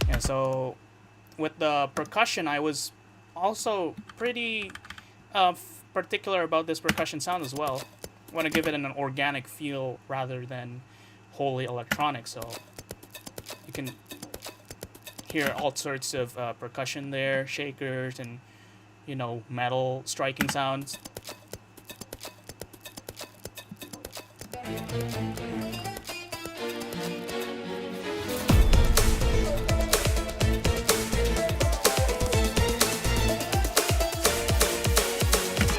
And so with the percussion, I was also pretty particular about this percussion sound as well. I want to give it an organic feel rather than wholly electronic. So you can hear all sorts of percussion there, shakers and metal striking sounds.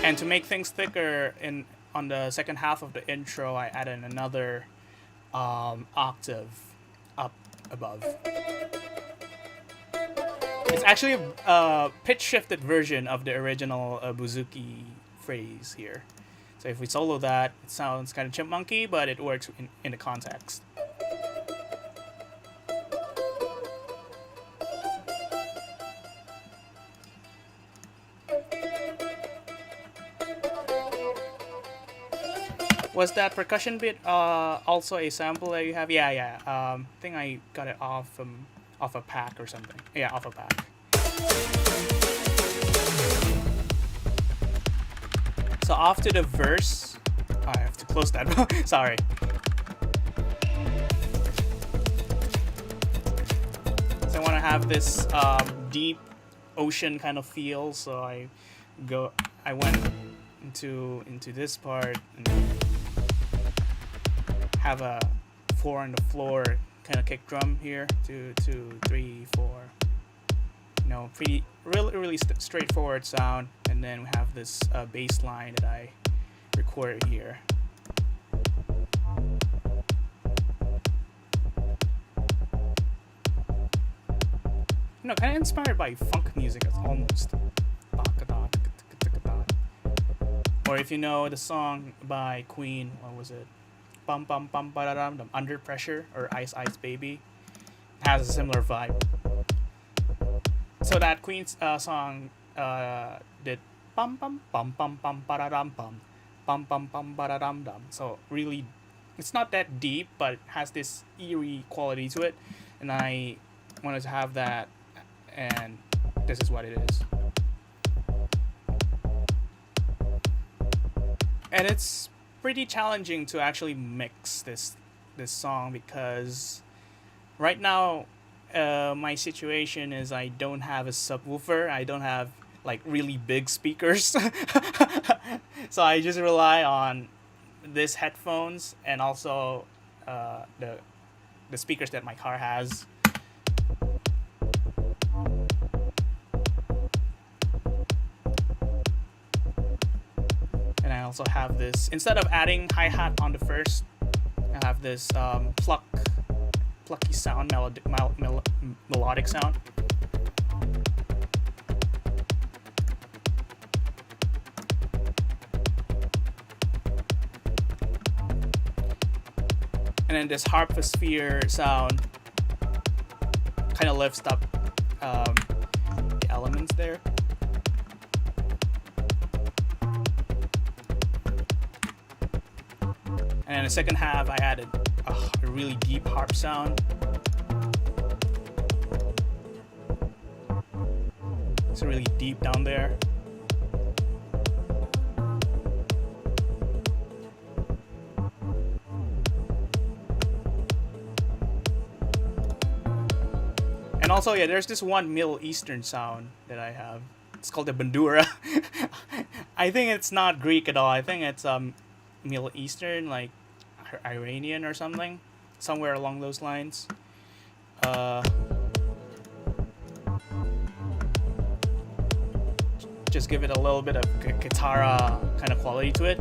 And to make things thicker, on the second half of the intro, I added another octave up above. It's actually a pitch shifted version of the original Buzuki phrase here. So if we solo that, it sounds kind of chipmunky, but it works in the context. Was that percussion bit also a sample that you have? Yeah. I think I got it off a pack or something. Yeah, off a pack. So off to the verse. Oh, I have to close that. Sorry. So I want to have this deep ocean kind of feel. So I went into this part and have a 4 on the floor kind of kick drum here. 2, 3, 4. Pretty really straightforward sound, and then we have this bass line that I recorded here. Kind of inspired by funk music, almost. Or if you know the song by Queen, what was it? Bum bum bum ba-da-dum, Under Pressure, or Ice Ice Baby, has a similar vibe. So that Queen's song did bum bum bum bum bum ba-da-dum bum bum ba-da-dum dum. So really, it's not that deep, but it has this eerie quality to it, and I wanted to have that, and this is what it is. And it's pretty challenging to actually mix this song, because right now my situation is I don't have a subwoofer. I don't have like really big speakers. So I just rely on these headphones and also the speakers that my car has. And I also have this, instead of adding hi-hat on the first, I have this plucky sound, melodic sound. And then this harposphere sound kind of lifts up the elements there. And in the second half, I added a really deep harp sound. It's really deep down there. And also, yeah, there's this one Middle Eastern sound that I have. It's called the bandura. I think it's not Greek at all. I think it's Middle Eastern, like Iranian or something, somewhere along those lines. Just give it a little bit of guitar kind of quality to it.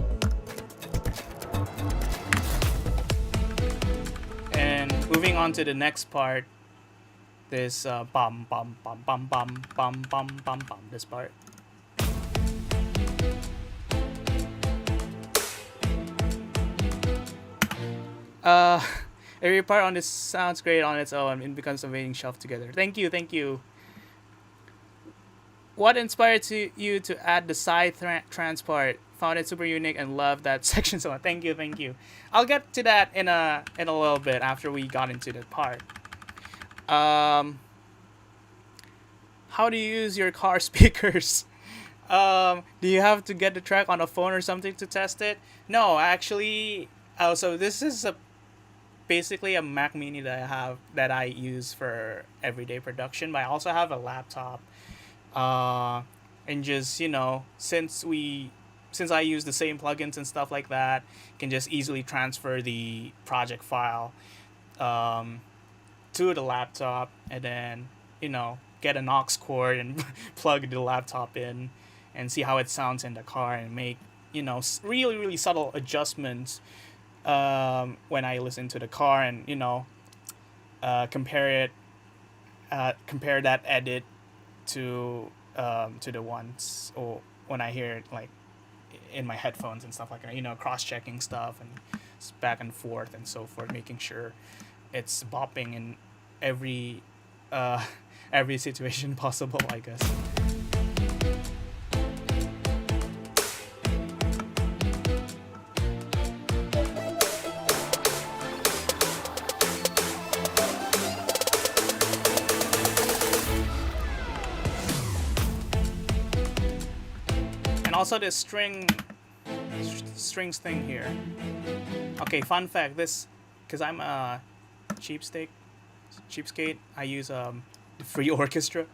And moving on to the next part, this bum bum bum bum bum bum bum bum bum, this part. Uh, every part on this sounds great on its own and becomes amazing shelf together. Thank you, thank you. What inspired you to add the side trans part? Found it super unique and love that section so much. Thank you, thank you. I'll get to that in a little bit after we got into the part. Um, how do you use your car speakers? Do you have to get the track on a phone or something to test it? No, actually. Oh, so this is basically a Mac Mini that I use for everyday production. But I also have a laptop. And just since I use the same plugins and stuff like that, can just easily transfer the project file um, to the laptop, and then get an aux cord and plug the laptop in and see how it sounds in the car and make really really subtle adjustments when I listen to the car, and compare it compare that edit to the ones or when I hear it like in my headphones and stuff like that, cross checking stuff and back and forth and so forth, making sure it's bopping in every uh, every situation possible, I guess. And also this strings thing here. Okay, fun fact, this, because I'm a cheapskate, I use free orchestra.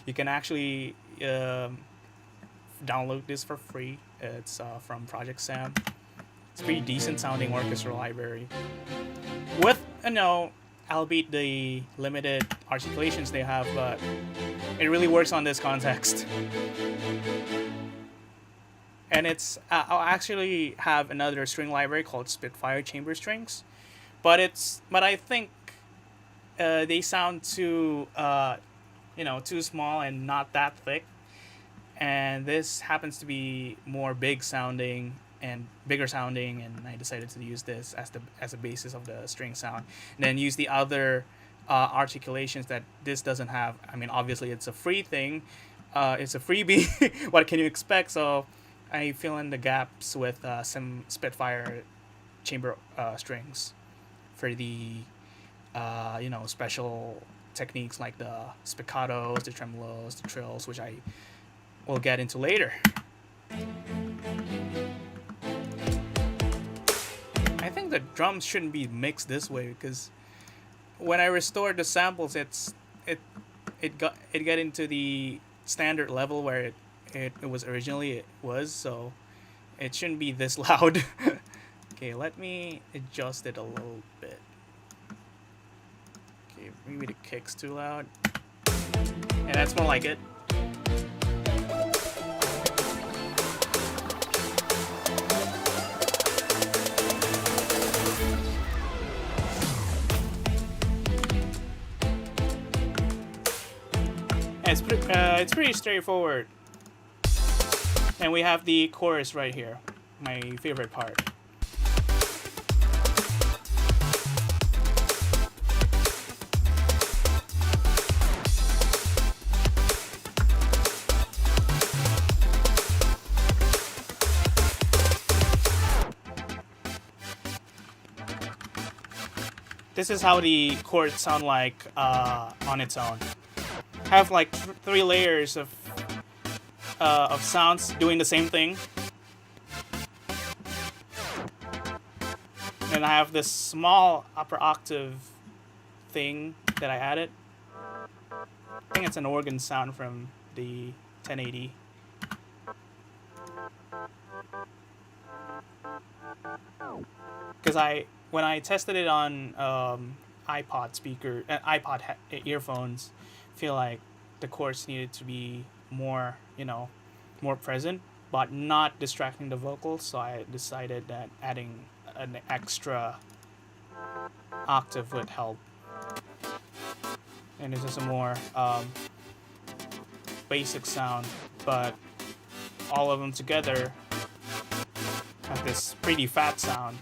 You can actually download this for free. It's from Project Sam. It's a pretty decent sounding orchestra library with albeit the limited articulations they have, but it really works on this context. And I'll actually have another string library called Spitfire Chamber Strings, but I think they sound too too small and not that thick, and this happens to be more bigger sounding, and I decided to use this as a basis of the string sound, and then use the other articulations that this doesn't have. I mean, obviously it's a free thing, it's a freebie. What can you expect? So I fill in the gaps with some Spitfire chamber strings for the special techniques like the spiccatos, the tremolos, the trills, which I will get into later. I think the drums shouldn't be mixed this way, because when I restored the samples, it got into the standard level where it was originally so it shouldn't be this loud. Okay, let me adjust it a little bit. Okay, maybe the kick's too loud. And that's more like it. And it's pretty straightforward. And we have the chorus right here, my favorite part. This is how the chords sound like on its own. I have like three layers of sounds doing the same thing. And I have this small upper octave thing that I added. I think it's an organ sound from the 1080. Because when I tested it on iPod earphones, feel like the chords needed to be more, more present, but not distracting the vocals. So I decided that adding an extra octave would help. And this is a more basic sound, but all of them together have this pretty fat sound.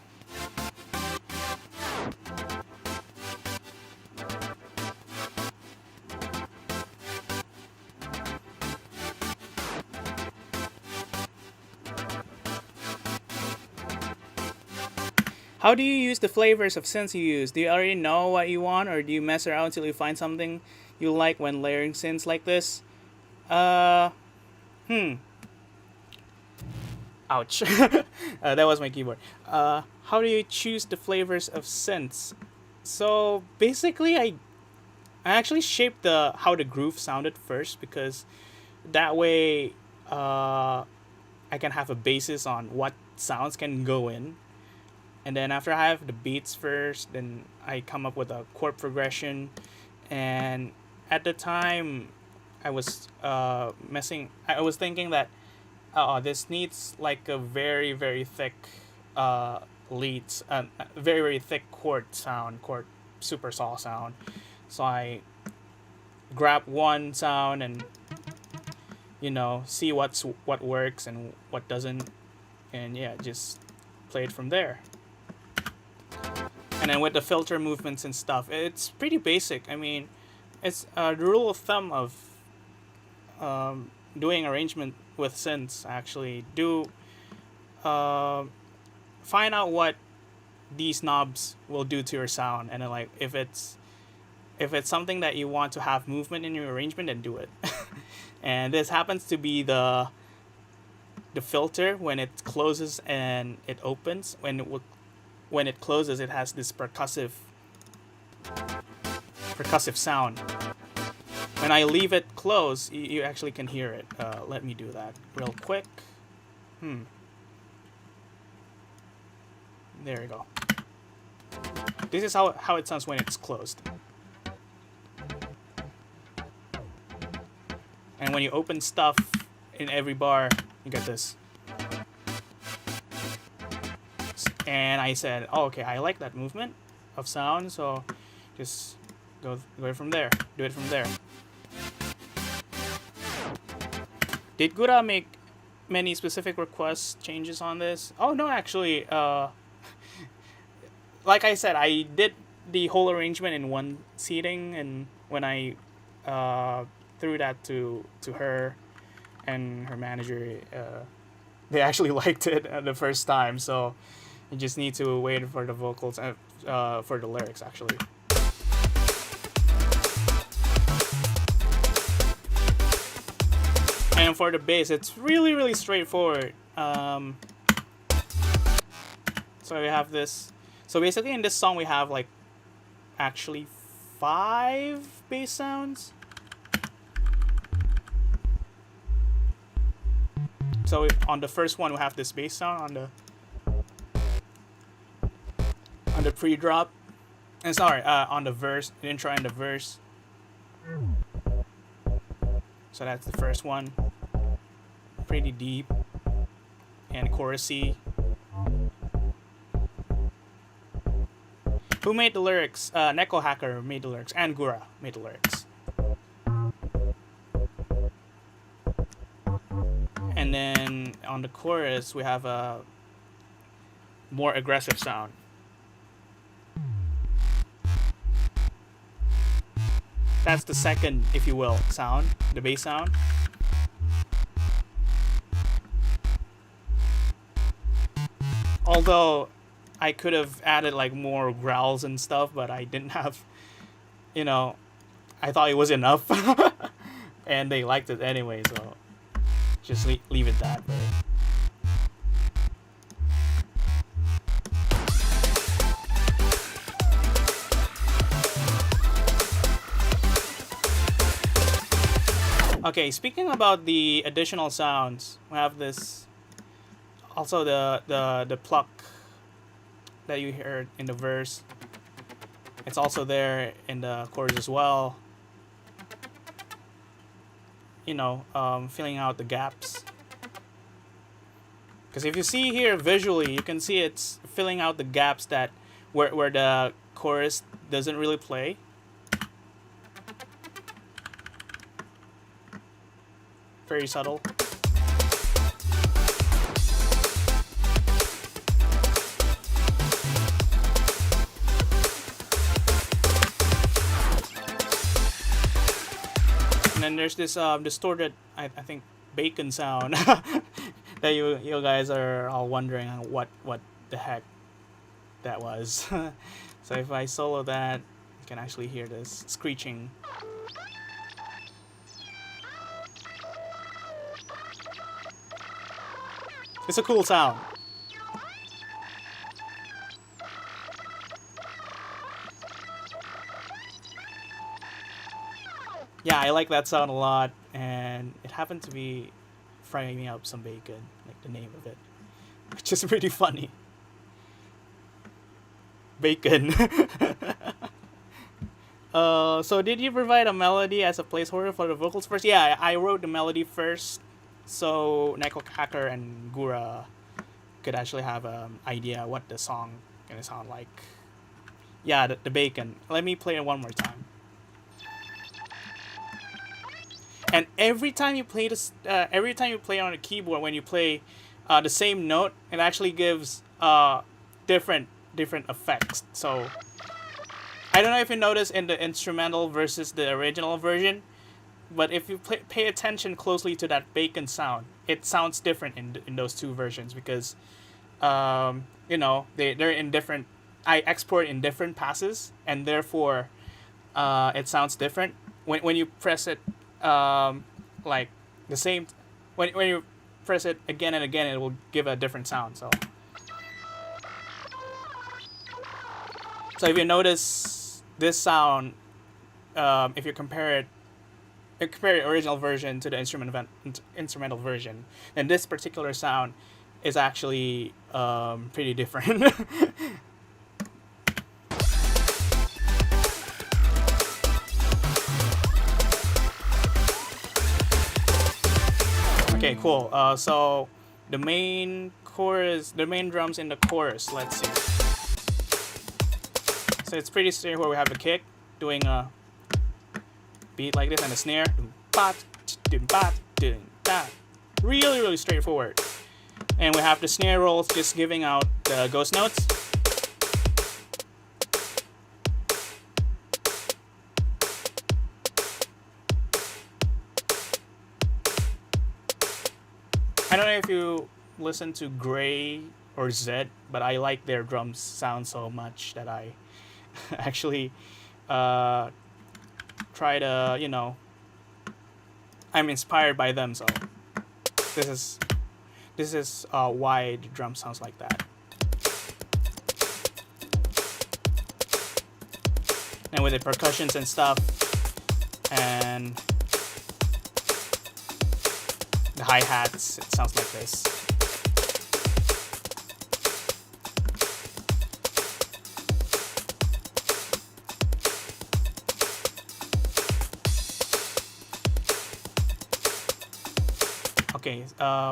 How do you use the flavors of synths you use? Do you already know what you want, or do you mess around until you find something you like when layering synths like this? Uh, hmm. Ouch. That was my keyboard. How do you choose the flavors of synths? So basically, I actually shaped the how the groove sounded first, because that way I can have a basis on what sounds can go in, and then after I have the beats first, then I come up with a chord progression. And at the time, I was I was thinking that this needs like a very very thick leads, very very thick chord sound, chord super saw sound. So I grab one sound and see what works and what doesn't, and yeah, just play it from there. And then with the filter movements and stuff, it's pretty basic. I mean, it's the rule of thumb of doing arrangement with synths. Actually, do find out what these knobs will do to your sound, and then like if it's something that you want to have movement in your arrangement, then do it. And this happens to be the filter. When it closes and it opens, when it closes, it has this percussive sound. When I leave it closed, you actually can hear it. Let me do that real quick. There we go. This is how it sounds when it's closed. And when you open stuff in every bar, you get this. And I said, oh, okay, I like that movement of sound, so just go from there. Do it from there. Did Gura make many specific requests, changes on this? Oh, no, actually. Like I said, I did the whole arrangement in one seating, and when I threw that to her and her manager, they actually liked it the first time, so you just need to wait for the vocals and for the lyrics, actually. And for the bass, it's really, really straightforward. So we have this. So basically, in this song, we have like actually 5 bass sounds. So on the first one, we have this bass sound on the pre-drop, and sorry, on the verse, the intro and the verse. So that's the first one, pretty deep and chorusy. Who made the lyrics? Neko Hacker made the lyrics, and Gura made the lyrics. And then on the chorus, we have a more aggressive sound. That's the second, if you will, sound, the bass sound. Although I could have added like more growls and stuff, but I didn't have, I thought it was enough. And they liked it anyway, so just leave it that way. Okay, speaking about the additional sounds, we have this, also the pluck that you heard in the verse. It's also there in the chorus as well. Filling out the gaps. Because if you see here visually, you can see it's filling out the gaps that where the chorus doesn't really play. Very subtle. And then there's this distorted, I think, bacon sound that you guys are all wondering what the heck that was. So if I solo that, you can actually hear this screeching. It's a cool sound. Yeah, I like that sound a lot, and it happened to be frying me up some bacon, like the name of it, which is pretty funny. Bacon. So did you provide a melody as a placeholder for the vocals first? Yeah, I wrote the melody first, so Hacker and Gura could actually have an idea what the song gonna sound like. Yeah, the bacon. Let me play it one more time. And every time you play this, every time you play on a keyboard, when you play the same note, it actually gives different effects. So I don't know if you notice in the instrumental versus the original version, but if you pay attention closely to that bacon sound, it sounds different in those two versions because you know, they're in different. I export in different passes, and therefore it sounds different when you press it. Like the same when you press it again and again, it will give a different sound. So if you notice this sound, if you compare the original version to the instrumental version, then this particular sound is actually pretty different. Okay, cool. So the main drums in the chorus. Let's see. So it's pretty straightforward. We have a kick doing a beat like this and a snare. Really, really straightforward. And we have the snare rolls just giving out the ghost notes. I don't know if you listen to Gray or Zed, but I like their drums sound so much that I actually try to, you know, I'm inspired by them. So this is why the drum sounds like that. And with the percussions and stuff, and the hi-hats, it sounds like this. Okay,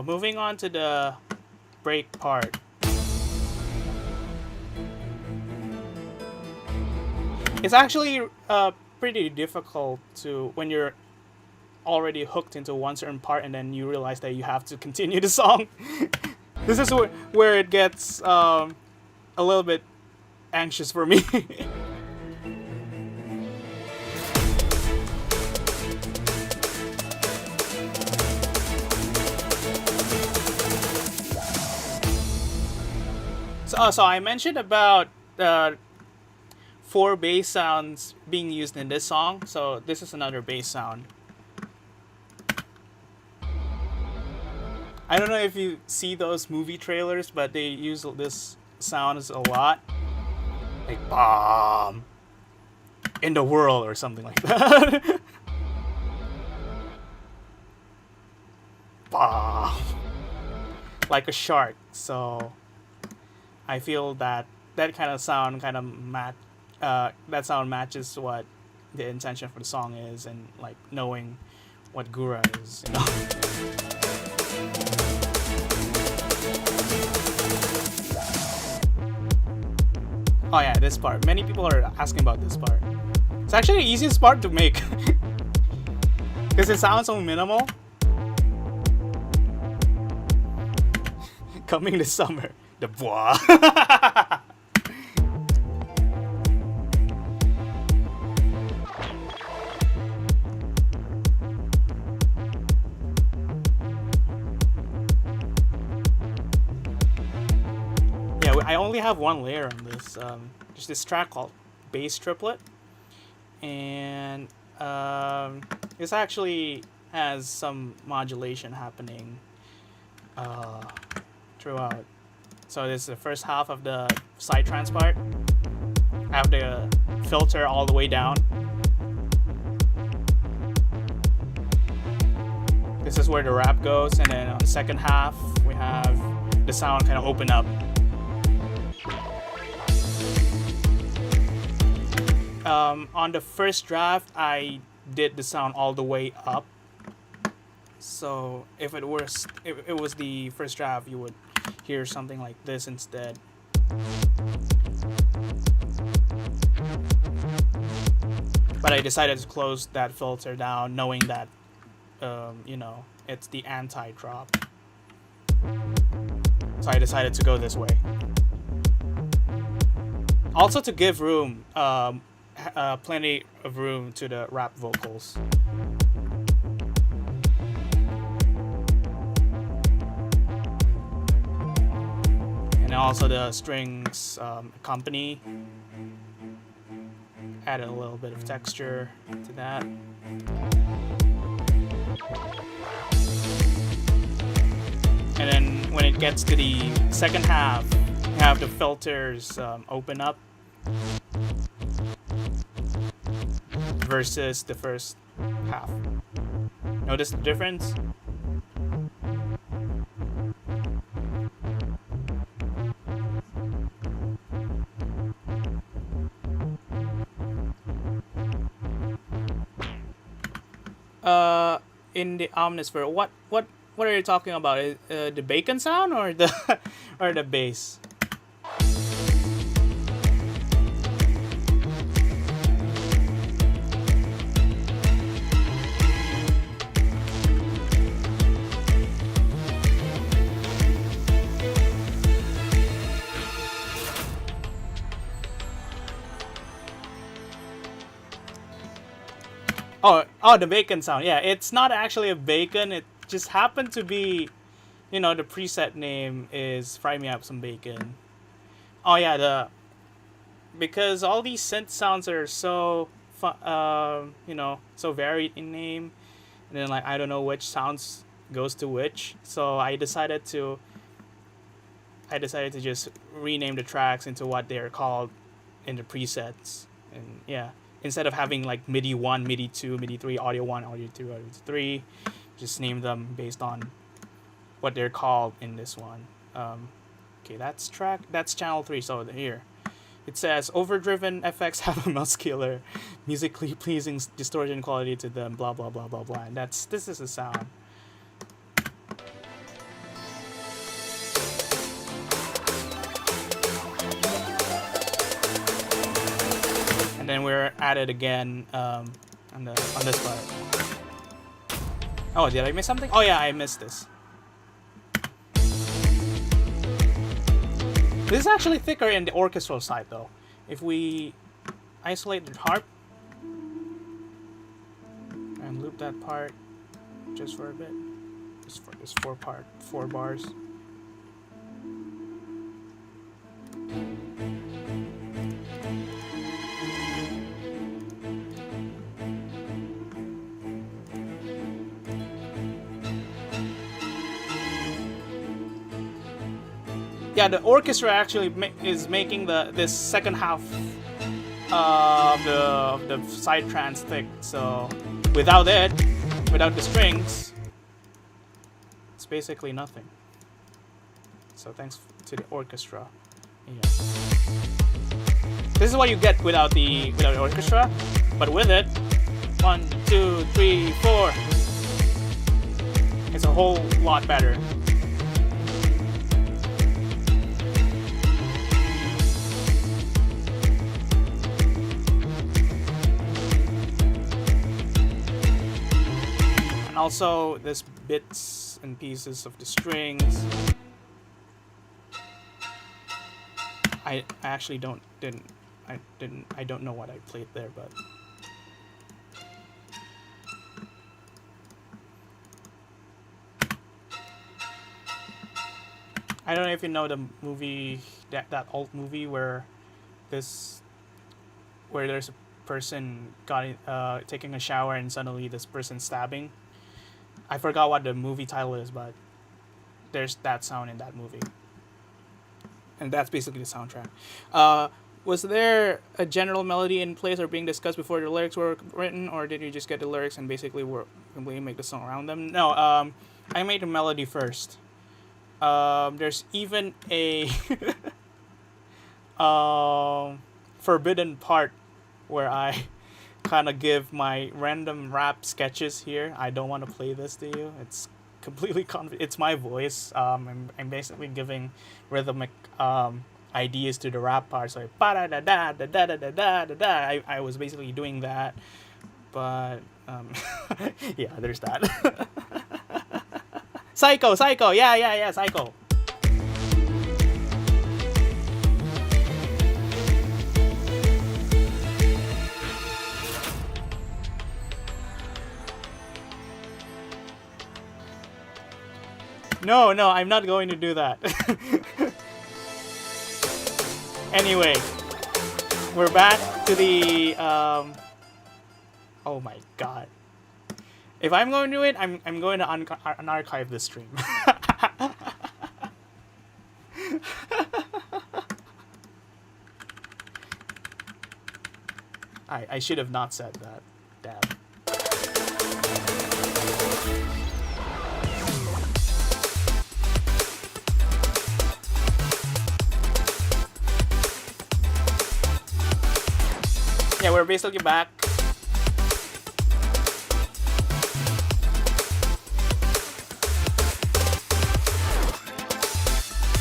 moving on to the break part. It's actually pretty difficult to, when you're already hooked into one certain part and then you realize that you have to continue the song. This is where it gets a little bit anxious for me. So I mentioned about 4 bass sounds being used in this song. So this is another bass sound. I don't know if you see those movie trailers, but they use this sound a lot. Like bomb in the world or something like that. Bomb. Like a shark. So I feel that kind of sound that sound matches what the intention for the song is, and like knowing what Gura is, you know. Oh yeah, this part. Many people are asking about this part. It's actually the easiest part to make because it sounds so minimal. Coming this summer, the bois. I only have one layer on this. There's this track called Bass Triplet, and this actually has some modulation happening throughout. So this is the first half of the side trance part. I have the filter all the way down. This is where the rap goes, and then on the second half we have the sound kind of open up. On the first draft, I did the sound all the way up. So if it was the first draft, you would hear something like this instead. But I decided to close that filter down, knowing that it's the anti-drop. So I decided to go this way. Also to give room, plenty of room to the rap vocals. And also the strings accompany. Added a little bit of texture to that. And then when it gets to the second half, you have the filters open up versus the first half. Notice the difference? In the Omnisphere, what are you talking about? The bacon sound or the or the bass? Oh, the bacon sound. Yeah, it's not actually a bacon. It just happened to be, the preset name is Fry Me Up Some Bacon. Oh yeah, because all these synth sounds are so so varied in name, and then I don't know which sounds goes to which. So I decided to just rename the tracks into what they're called in the presets, and yeah. Instead of having MIDI 1, MIDI 2, MIDI 3, audio 1, audio 2, audio 3, just name them based on what they're called in this one. Okay, that's channel 3, so here. It says, overdriven effects have a muscular, musically pleasing distortion quality to them, blah, blah, blah, blah, blah. And this is the sound. Then we're at it again on this part. Oh, did I miss something? Oh yeah, I missed this. This is actually thicker in the orchestral side though. If we isolate the harp and loop that part just for a bit, just for this 4 bars. Yeah, the orchestra actually is making this second half of the side trance thick. So without the strings, it's basically nothing. So thanks to the orchestra. Yeah. This is what you get without the orchestra, but with it, 1, 2, 3, 4, it's a whole lot better. Also, there's bits and pieces of the strings. I actually don't know what I played there, but I don't know if you know the movie, that old movie this where there's a person taking a shower and suddenly this person stabbing. I forgot what the movie title is, but there's that sound in that movie, and that's basically the soundtrack. Was there a general melody in place or being discussed before the lyrics were written, or did you just get the lyrics and basically completely make the song around them? No, I made the melody first. There's even a forbidden part where I kind of give my random rap sketches here. I don't want to play this to you. It's completely it's my voice. I'm basically giving rhythmic ideas to the rap part. So ba da da da da da da da da da. I was basically doing that, but yeah, there's that. Psycho, yeah, Psycho. No, I'm not going to do that. Anyway, we're back to the oh my god. If I'm going to do it, I'm going to unarchive the stream. I should have not said that. Damn. Yeah, we're basically back.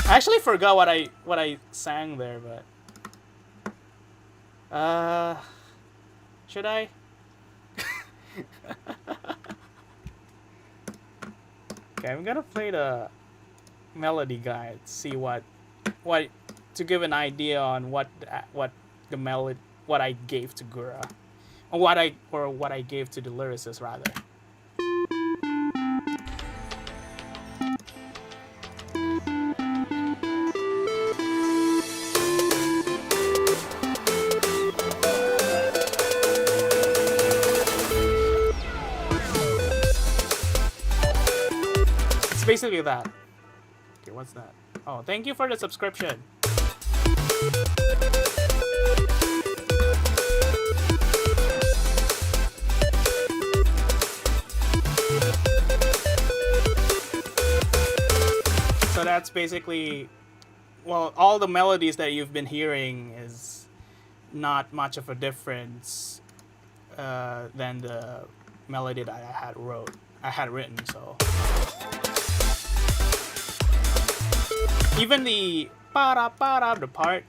I actually forgot what I sang there, but should I? Okay, I'm gonna play the melody guide. See what to give an idea on what the melody, what I gave to Gura, or what I gave to the lyricist rather. It's basically that. Okay, what's that? Oh, thank you for the subscription. So that's basically, well, all the melodies that you've been hearing is not much of a difference than the melody that I had written. So even the para para, the part.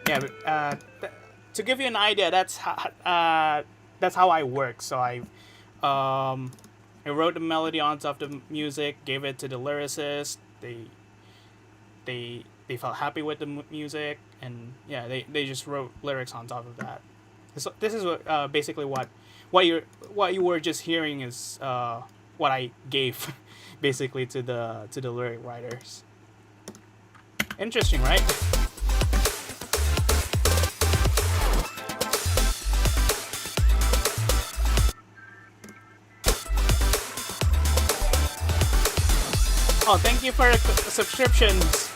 Yeah, to give you an idea, that's how I work. So I wrote the melody on top of the music, gave it to the lyricist. They felt happy with the music, and yeah, they just wrote lyrics on top of that. So this is what basically what you were just hearing is what I gave basically to the lyric writers. Interesting, right? Oh, thank you for the subscriptions.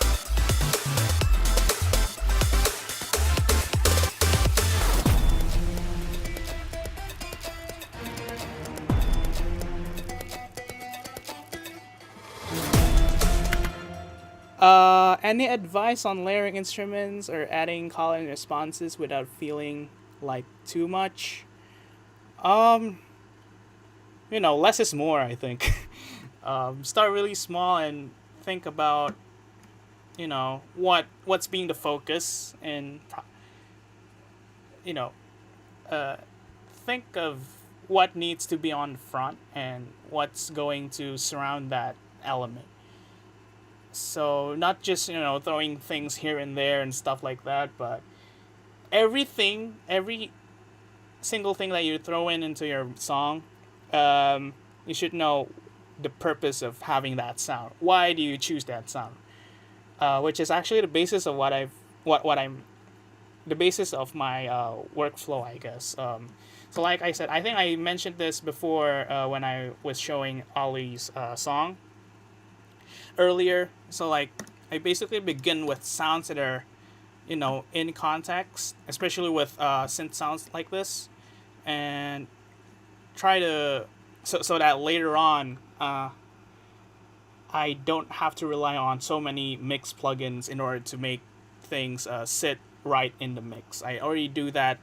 Any advice on layering instruments or adding call and responses without feeling like too much? Less is more, I think. Start really small and think about, what's being the focus, and, think of what needs to be on the front and what's going to surround that element. So not just throwing things here and there and stuff like that, but everything, every single thing that you throw into your song, you should know the purpose of having that sound. Why do you choose that sound? Which is actually the basis of what I'm the basis of my workflow, I guess. So like I said, I think I mentioned this before when I was showing Ollie's song earlier. So like I basically begin with sounds that are in context, especially with synth sounds like this, and try to so that later on I don't have to rely on so many mix plugins in order to make things sit right in the mix. I already do that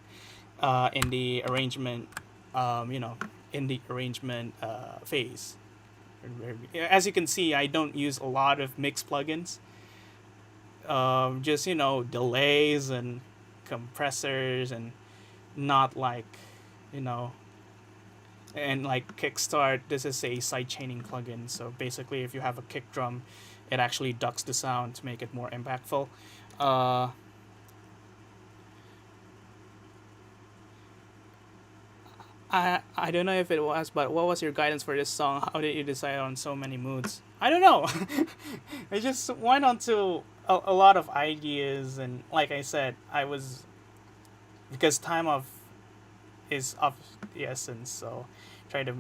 in the arrangement, in the arrangement phase. As you can see, I don't use a lot of mix plugins. Just delays and compressors, and not like and like kickstart. This is a sidechaining plugin, so basically if you have a kick drum, it actually ducks the sound to make it more impactful. I don't know if it was, but what was your guidance for this song? How did you decide on so many moods? I don't know. I just went on to a lot of ideas, and like I said, because time is of the essence, so try to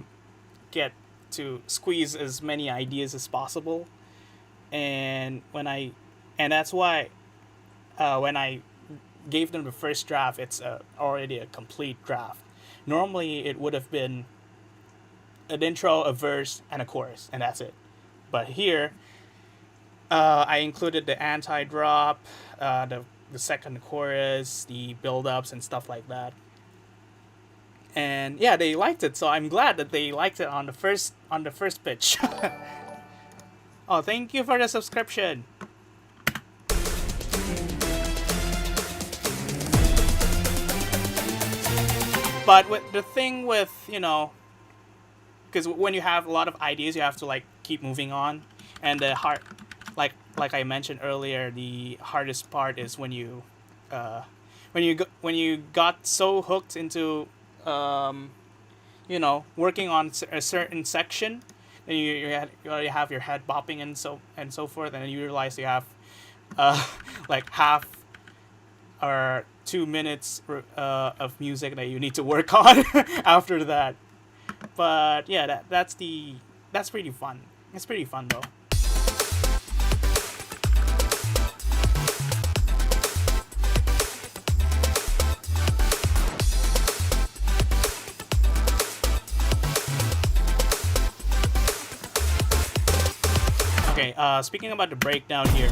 get to squeeze as many ideas as possible. And that's why when I gave them the first draft, it's already a complete draft. Normally it would have been an intro, a verse, and a chorus, and that's it. But here I included the anti-drop, the second chorus, the build-ups, and stuff like that. And yeah, they liked it, so I'm glad that they liked it on the first pitch. Oh, thank you for the subscription. But the thing with because when you have a lot of ideas, you have to like keep moving on, and the hard, like I mentioned earlier, the hardest part is when you got so hooked into working on a certain section, then you already have your head bopping and so forth, and then you realize you have like half or 2 minutes of music that you need to work on after that. But yeah, that's pretty fun. It's pretty fun though. Okay, speaking about the breakdown here,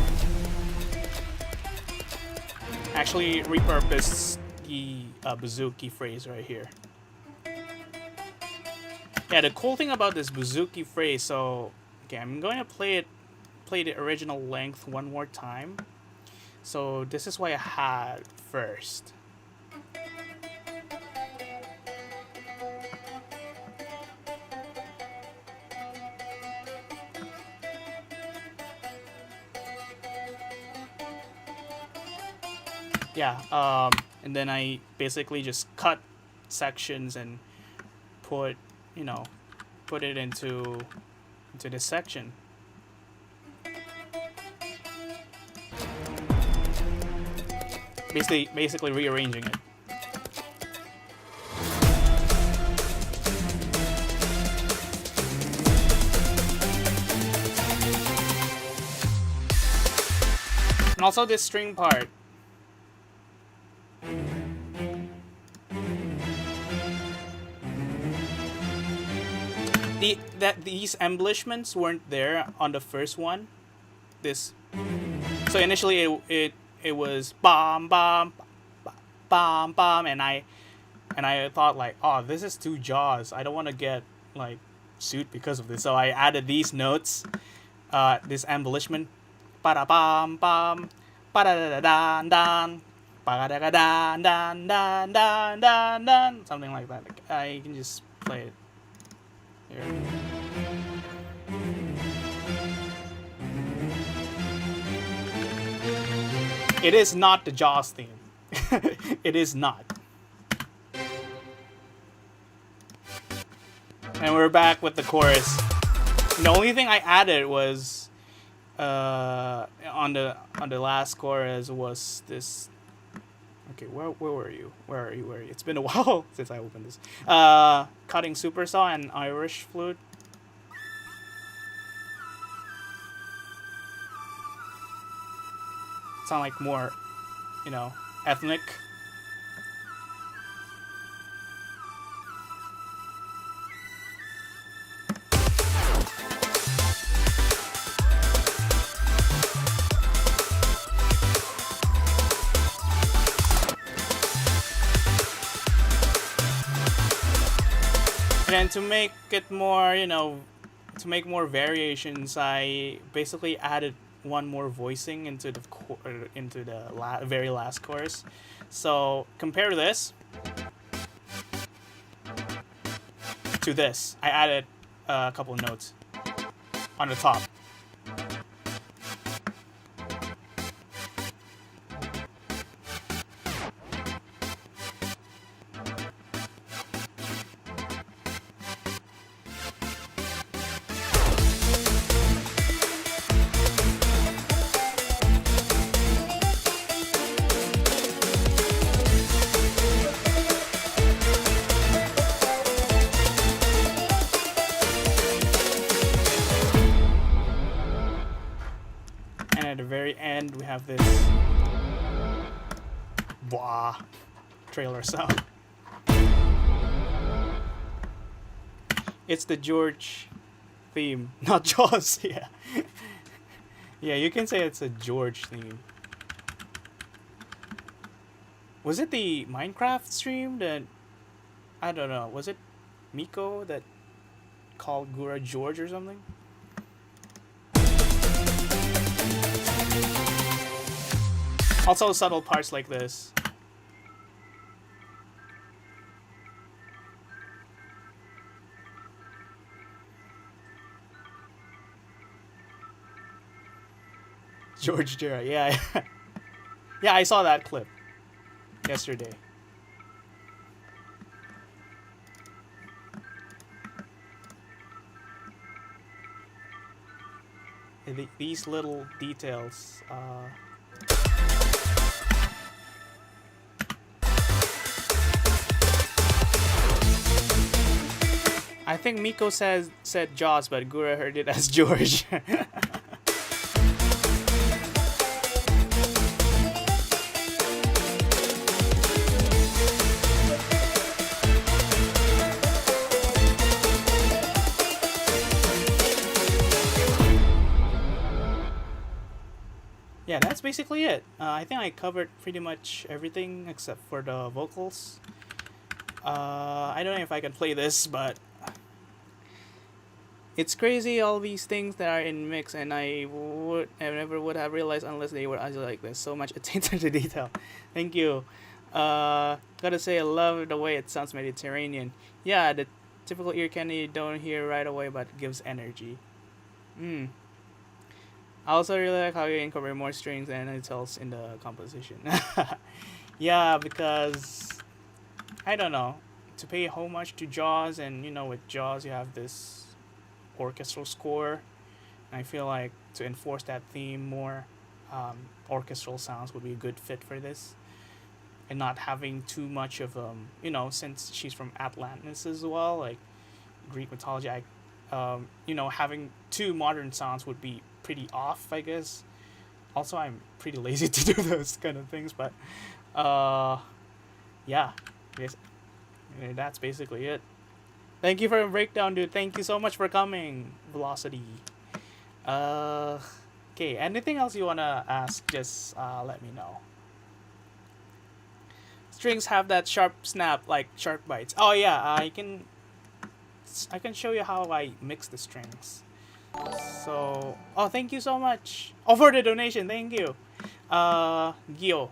actually repurposed the bouzouki phrase right here. Yeah, the cool thing about this bouzouki phrase, so okay, I'm going to play the original length one more time. So this is what I had first. Yeah, and then I basically just cut sections and put it into this section. Basically rearranging it. And also this string part. These embellishments weren't there on the first one. So initially it was bam bam bam bam, and I thought like, oh, this is too Jaws. I don't want to get like sued because of this. So I added these notes, this embellishment, ba bam bam, ba da da dan dan, ba da da dan dan dan dan dan dan, something like that. Like, I can just play it. Here. It is not the Jaws theme. It is not. And we're back with the chorus. The only thing I added was on the last chorus was this. Okay, where were you? Where are you? It's been a while since I opened this. Cutting supersaw and Irish flute. Sound like more, ethnic. And to make it more, to make more variations, I basically added one more voicing into the very last chorus. So compare this to this. I added a couple of notes on the top. At the very end, we have this blah trailer sound. It's the George theme, not Jaws. Yeah, yeah, you can say it's a George theme. Was it the Minecraft stream that I don't know? Was it Miko that called Gura George or something? Also, subtle parts like this. George Jura, yeah. Yeah, I saw that clip yesterday. These little details. I think Miko said Jaws, but Gura heard it as George. Yeah, that's basically it. I think I covered pretty much everything except for the vocals. I don't know if I can play this, but it's crazy, all these things that are in mix, and I never would have realized unless they were actually like this. So much attention to detail. Thank you. Gotta say, I love the way it sounds Mediterranean. Yeah, the typical ear candy you don't hear right away, but gives energy. I also really like how you incorporate more strings and details in the composition. Yeah, because I don't know, to pay homage to Jaws, and with Jaws you have this orchestral score. And I feel like to enforce that theme more, orchestral sounds would be a good fit for this, and not having too much of since she's from Atlantis as well, like Greek mythology. Having two modern sounds would be pretty off, I guess. Also, I'm pretty lazy to do those kind of things, but yeah, I guess that's basically it. Thank you for the breakdown, dude. Thank you so much for coming, Velocity. Okay, anything else you wanna ask, just let me know. Strings have that sharp snap, like shark bites. Oh yeah, I can show you how I mix the strings. So, thank you so much. Oh, for the donation, thank you. Gio.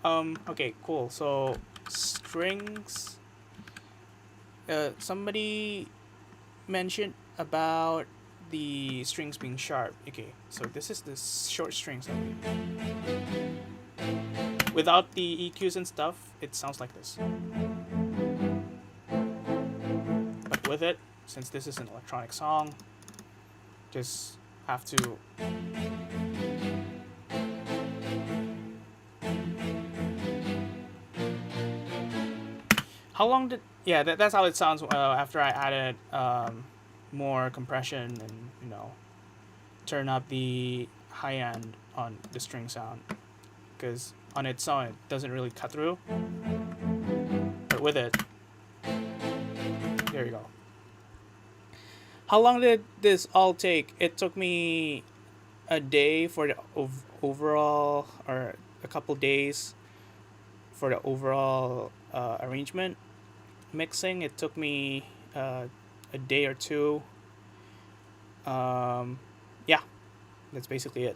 Okay, cool. So, strings. Somebody mentioned about the strings being sharp. Okay, so this is the short strings. Without the EQs and stuff, it sounds like this. But with it, since this is an electronic song, just have to how long did that's how it sounds after I added more compression and turn up the high end on the string sound, because on its own it doesn't really cut through, but with it, there you go. How long did this all take? It took me a day for the overall, or a couple days for the overall arrangement. Mixing, it took me a day or two. Yeah, that's basically it.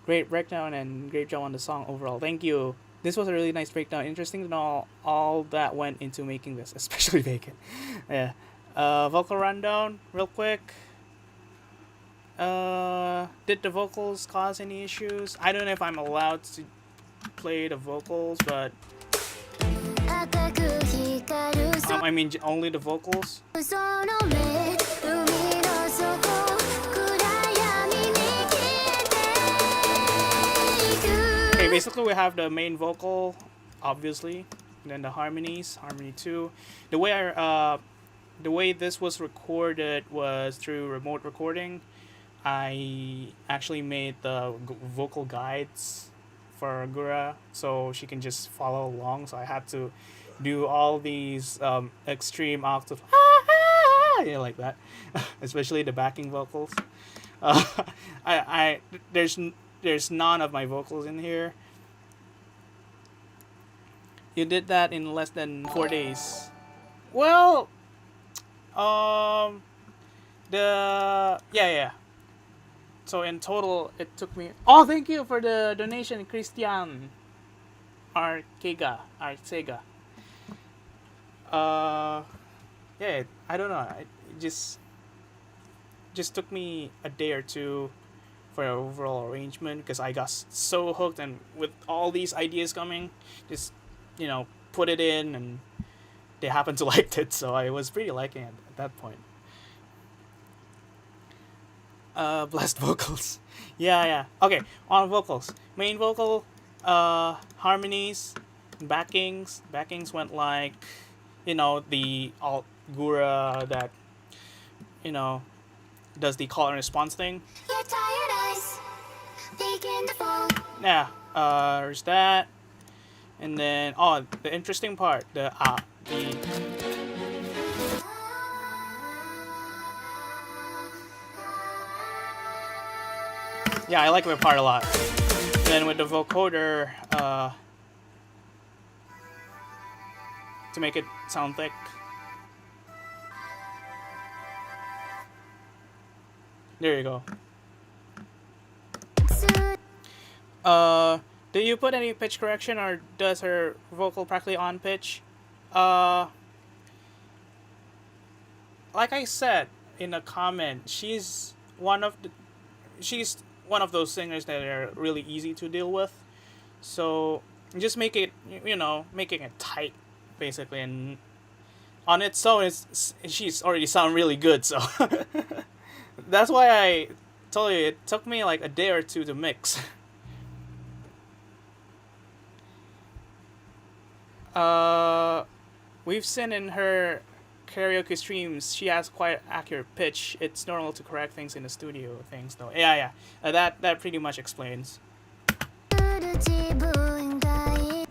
Great breakdown and great job on the song overall. Thank you. This was a really nice breakdown. Interesting to know all that went into making this, especially Bacon. Yeah. Vocal rundown, real quick. Did the vocals cause any issues? I don't know if I'm allowed to play the vocals, but I mean only the vocals. Okay, basically we have the main vocal, obviously, and then the harmonies, harmony 2. The way this was recorded was through remote recording. I actually made the vocal guides for Gura so she can just follow along. So I had to do all these extreme octaves, like that, especially the backing vocals. There's none of my vocals in here. You did that in less than 4 days. Well, yeah. So in total, it took me. Oh, thank you for the donation, Christian Arcega. Yeah, I don't know. It just took me a day or two for the overall arrangement, because I got so hooked, and with all these ideas coming, just put it in, and they happened to like it, so I was pretty liking it at that point. Blessed vocals. Yeah. Okay, on vocals. Main vocal, harmonies, backings. Backings went like, the alt Gura that, does the call and response thing. Yeah, there's that. And then, the interesting part, the yeah, I like that part a lot. Then with the vocoder, to make it sound thick. There you go. Do you put any pitch correction, or does her vocal practically on pitch? Like I said in a comment, she's one of those singers that are really easy to deal with. So just make it, making it tight, basically, and on its own, she's already sound really good. So that's why I told you it took me like a day or two to mix. We've seen in her karaoke streams she has quite accurate pitch. It's normal to correct things in the studio things though. Yeah. That pretty much explains.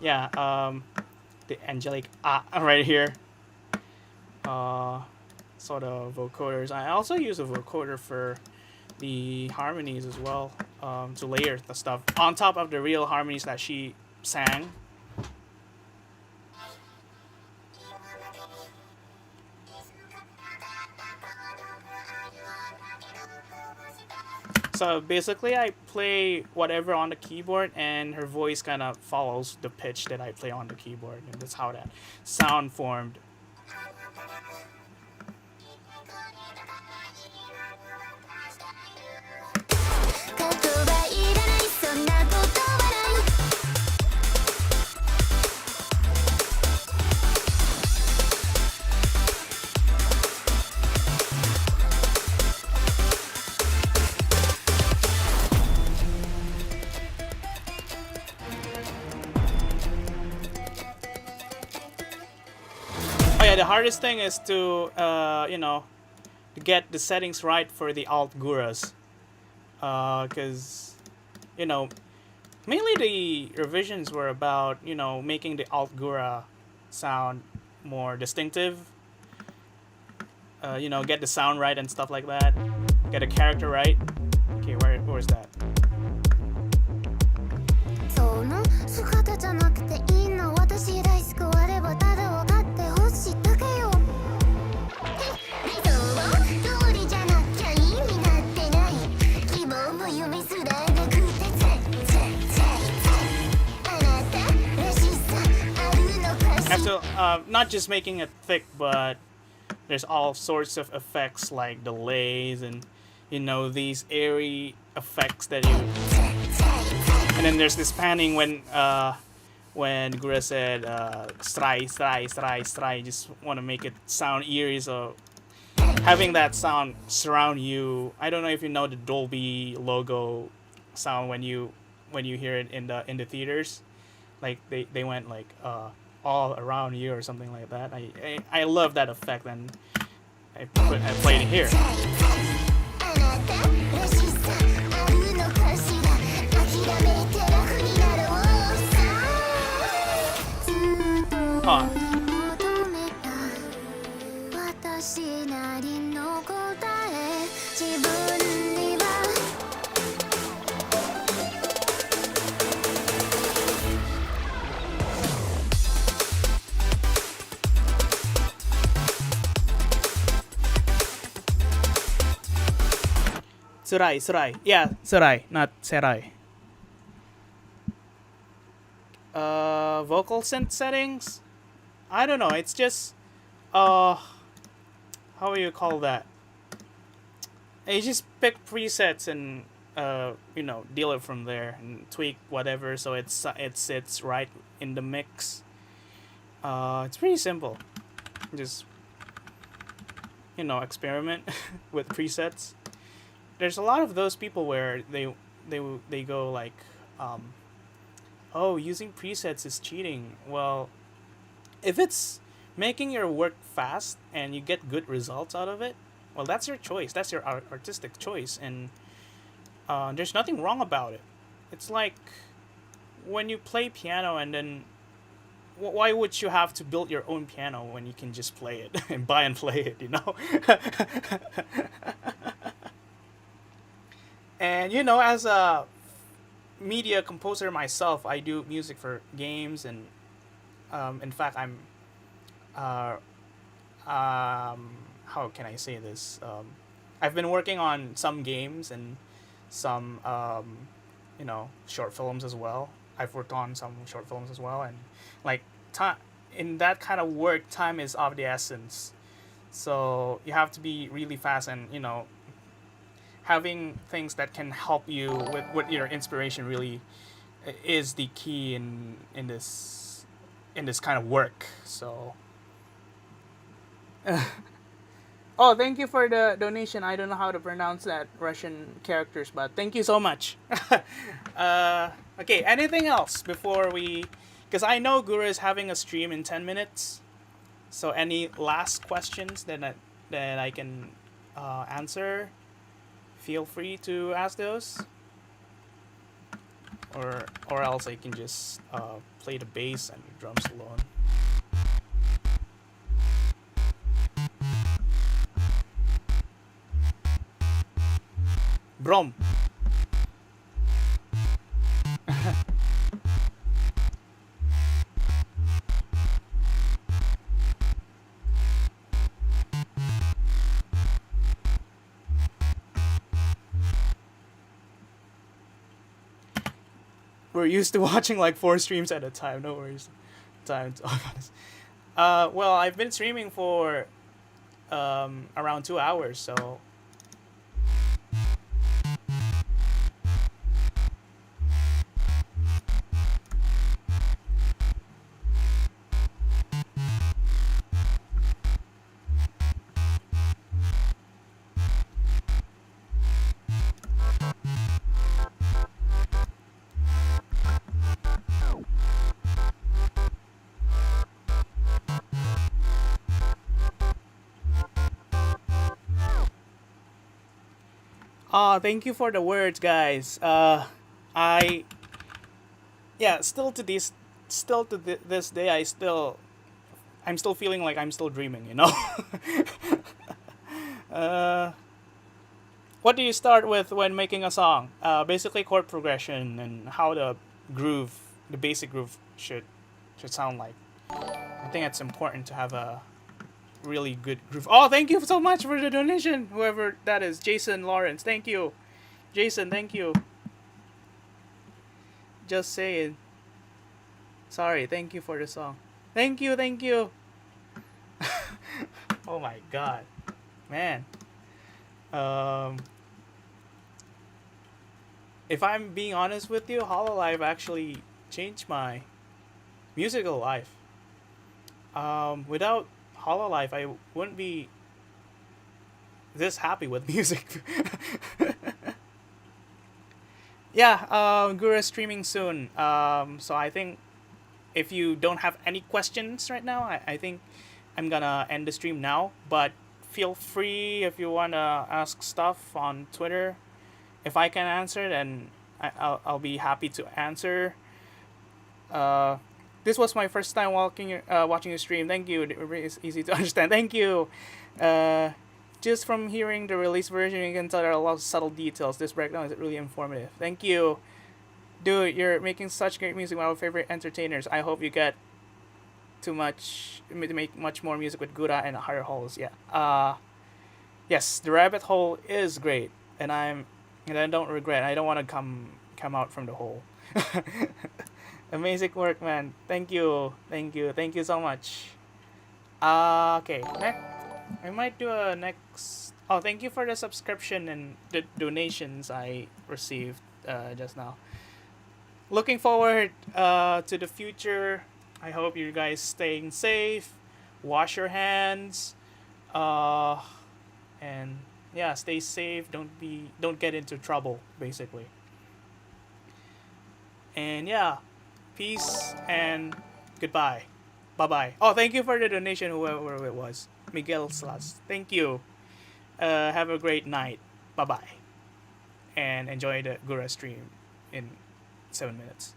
Yeah, the angelic right here. Sort of vocoders. I also use a vocoder for the harmonies as well, to layer the stuff on top of the real harmonies that she sang. So basically I play whatever on the keyboard, and her voice kind of follows the pitch that I play on the keyboard, and that's how that sound formed. the hardest thing is to to get the settings right for the alt guras, because mainly the revisions were about making the alt gura sound more distinctive. Get the sound right and stuff like that. Get a character right. Okay, where's that? その姿じゃなくていいの私らしくあればただ分かってほしいだけよ理想通りじゃなきゃ意味なってない希望も夢すらなくてあなたらしさあるのかしら After not just making it thick, but there's all sorts of effects like delays and these airy effects that you. And then there's this panning when Gura said strai, just want to make it sound eerie, so having that sound surround you. I don't know if you know the Dolby logo sound when you hear it in the theaters, like they went like all around you or something like that. I love that effect, and I played it here. Huh. 私なりの答え自分には Surai. Yeah, Surai, not Serai. Vocal synth settings? I don't know, it's just how do you call that? You just pick presets and deal it from there and tweak whatever so it sits right in the mix. It's pretty simple. Just experiment with presets. There's a lot of those people where they go like oh, using presets is cheating. Well, if it's making your work fast and you get good results out of it, well, that's your choice. That's your artistic choice, and there's nothing wrong about it. It's like when you play piano, and then why would you have to build your own piano when you can just play it and buy and play it, And as a media composer myself, I do music for games, and in fact I'm how can I say this? I've been working on some games and some short films as well. I've worked on some short films as well, and like time in that kind of work, time is of the essence. So you have to be really fast, and having things that can help you with your inspiration really is the key in this kind of work. So oh, thank you for the donation. I don't know how to pronounce that Russian characters, but thank you so much. Okay, anything else before we, because I know Gura is having a stream in 10 minutes. So any last questions that I can answer? Feel free to ask those, or else I can just play the bass and drums alone. Brom. We're used to watching like 4 streams at a time. No worries. Time to honest. Well, I've been streaming for around 2 hours, so Thank you for the words, guys. I yeah, still to this day, I'm still feeling like I'm still dreaming. uh, what do you start with when making a song? Basically chord progression and how the basic groove should sound like. I think it's important to have a really good groove. Oh, thank you so much for the donation, whoever that is. Jason Lawrence, thank you. Jason, thank you. Just saying. Sorry, thank you for the song. Thank you, thank you. Oh my god. Man. Um if I'm being honest with you, HoloLive actually changed my musical life. Without HoloLive, I wouldn't be this happy with music. Yeah, Gura streaming soon. So I think if you don't have any questions right now, I think I'm gonna end the stream now. But feel free if you wanna ask stuff on Twitter. If I can answer, then I'll be happy to answer. Uh, this was my first time watching the stream. Thank you. It's easy to understand. Thank you. Uh, just from hearing the release version, you can tell there are a lot of subtle details. This breakdown is really informative. Thank you. Dude, you're making such great music. One of our favorite entertainers. I hope you get to make much more music with Gura and higher holes. Yeah. Yes, the rabbit hole is great, and I don't regret. I don't want to come out from the hole. Amazing work, man. Thank you, thank you, thank you so much. Okay. Next, I might do a next. Oh, thank you for the subscription and the donations I received just now. Looking forward to the future. I hope you guys staying safe. Wash your hands. And yeah, stay safe. Don't get into trouble, basically. And yeah, peace and goodbye. Bye bye. Oh, thank you for the donation, whoever it was. Miguel Slas. Thank you. Have a great night. Bye bye. And enjoy the Gura stream in 7 minutes.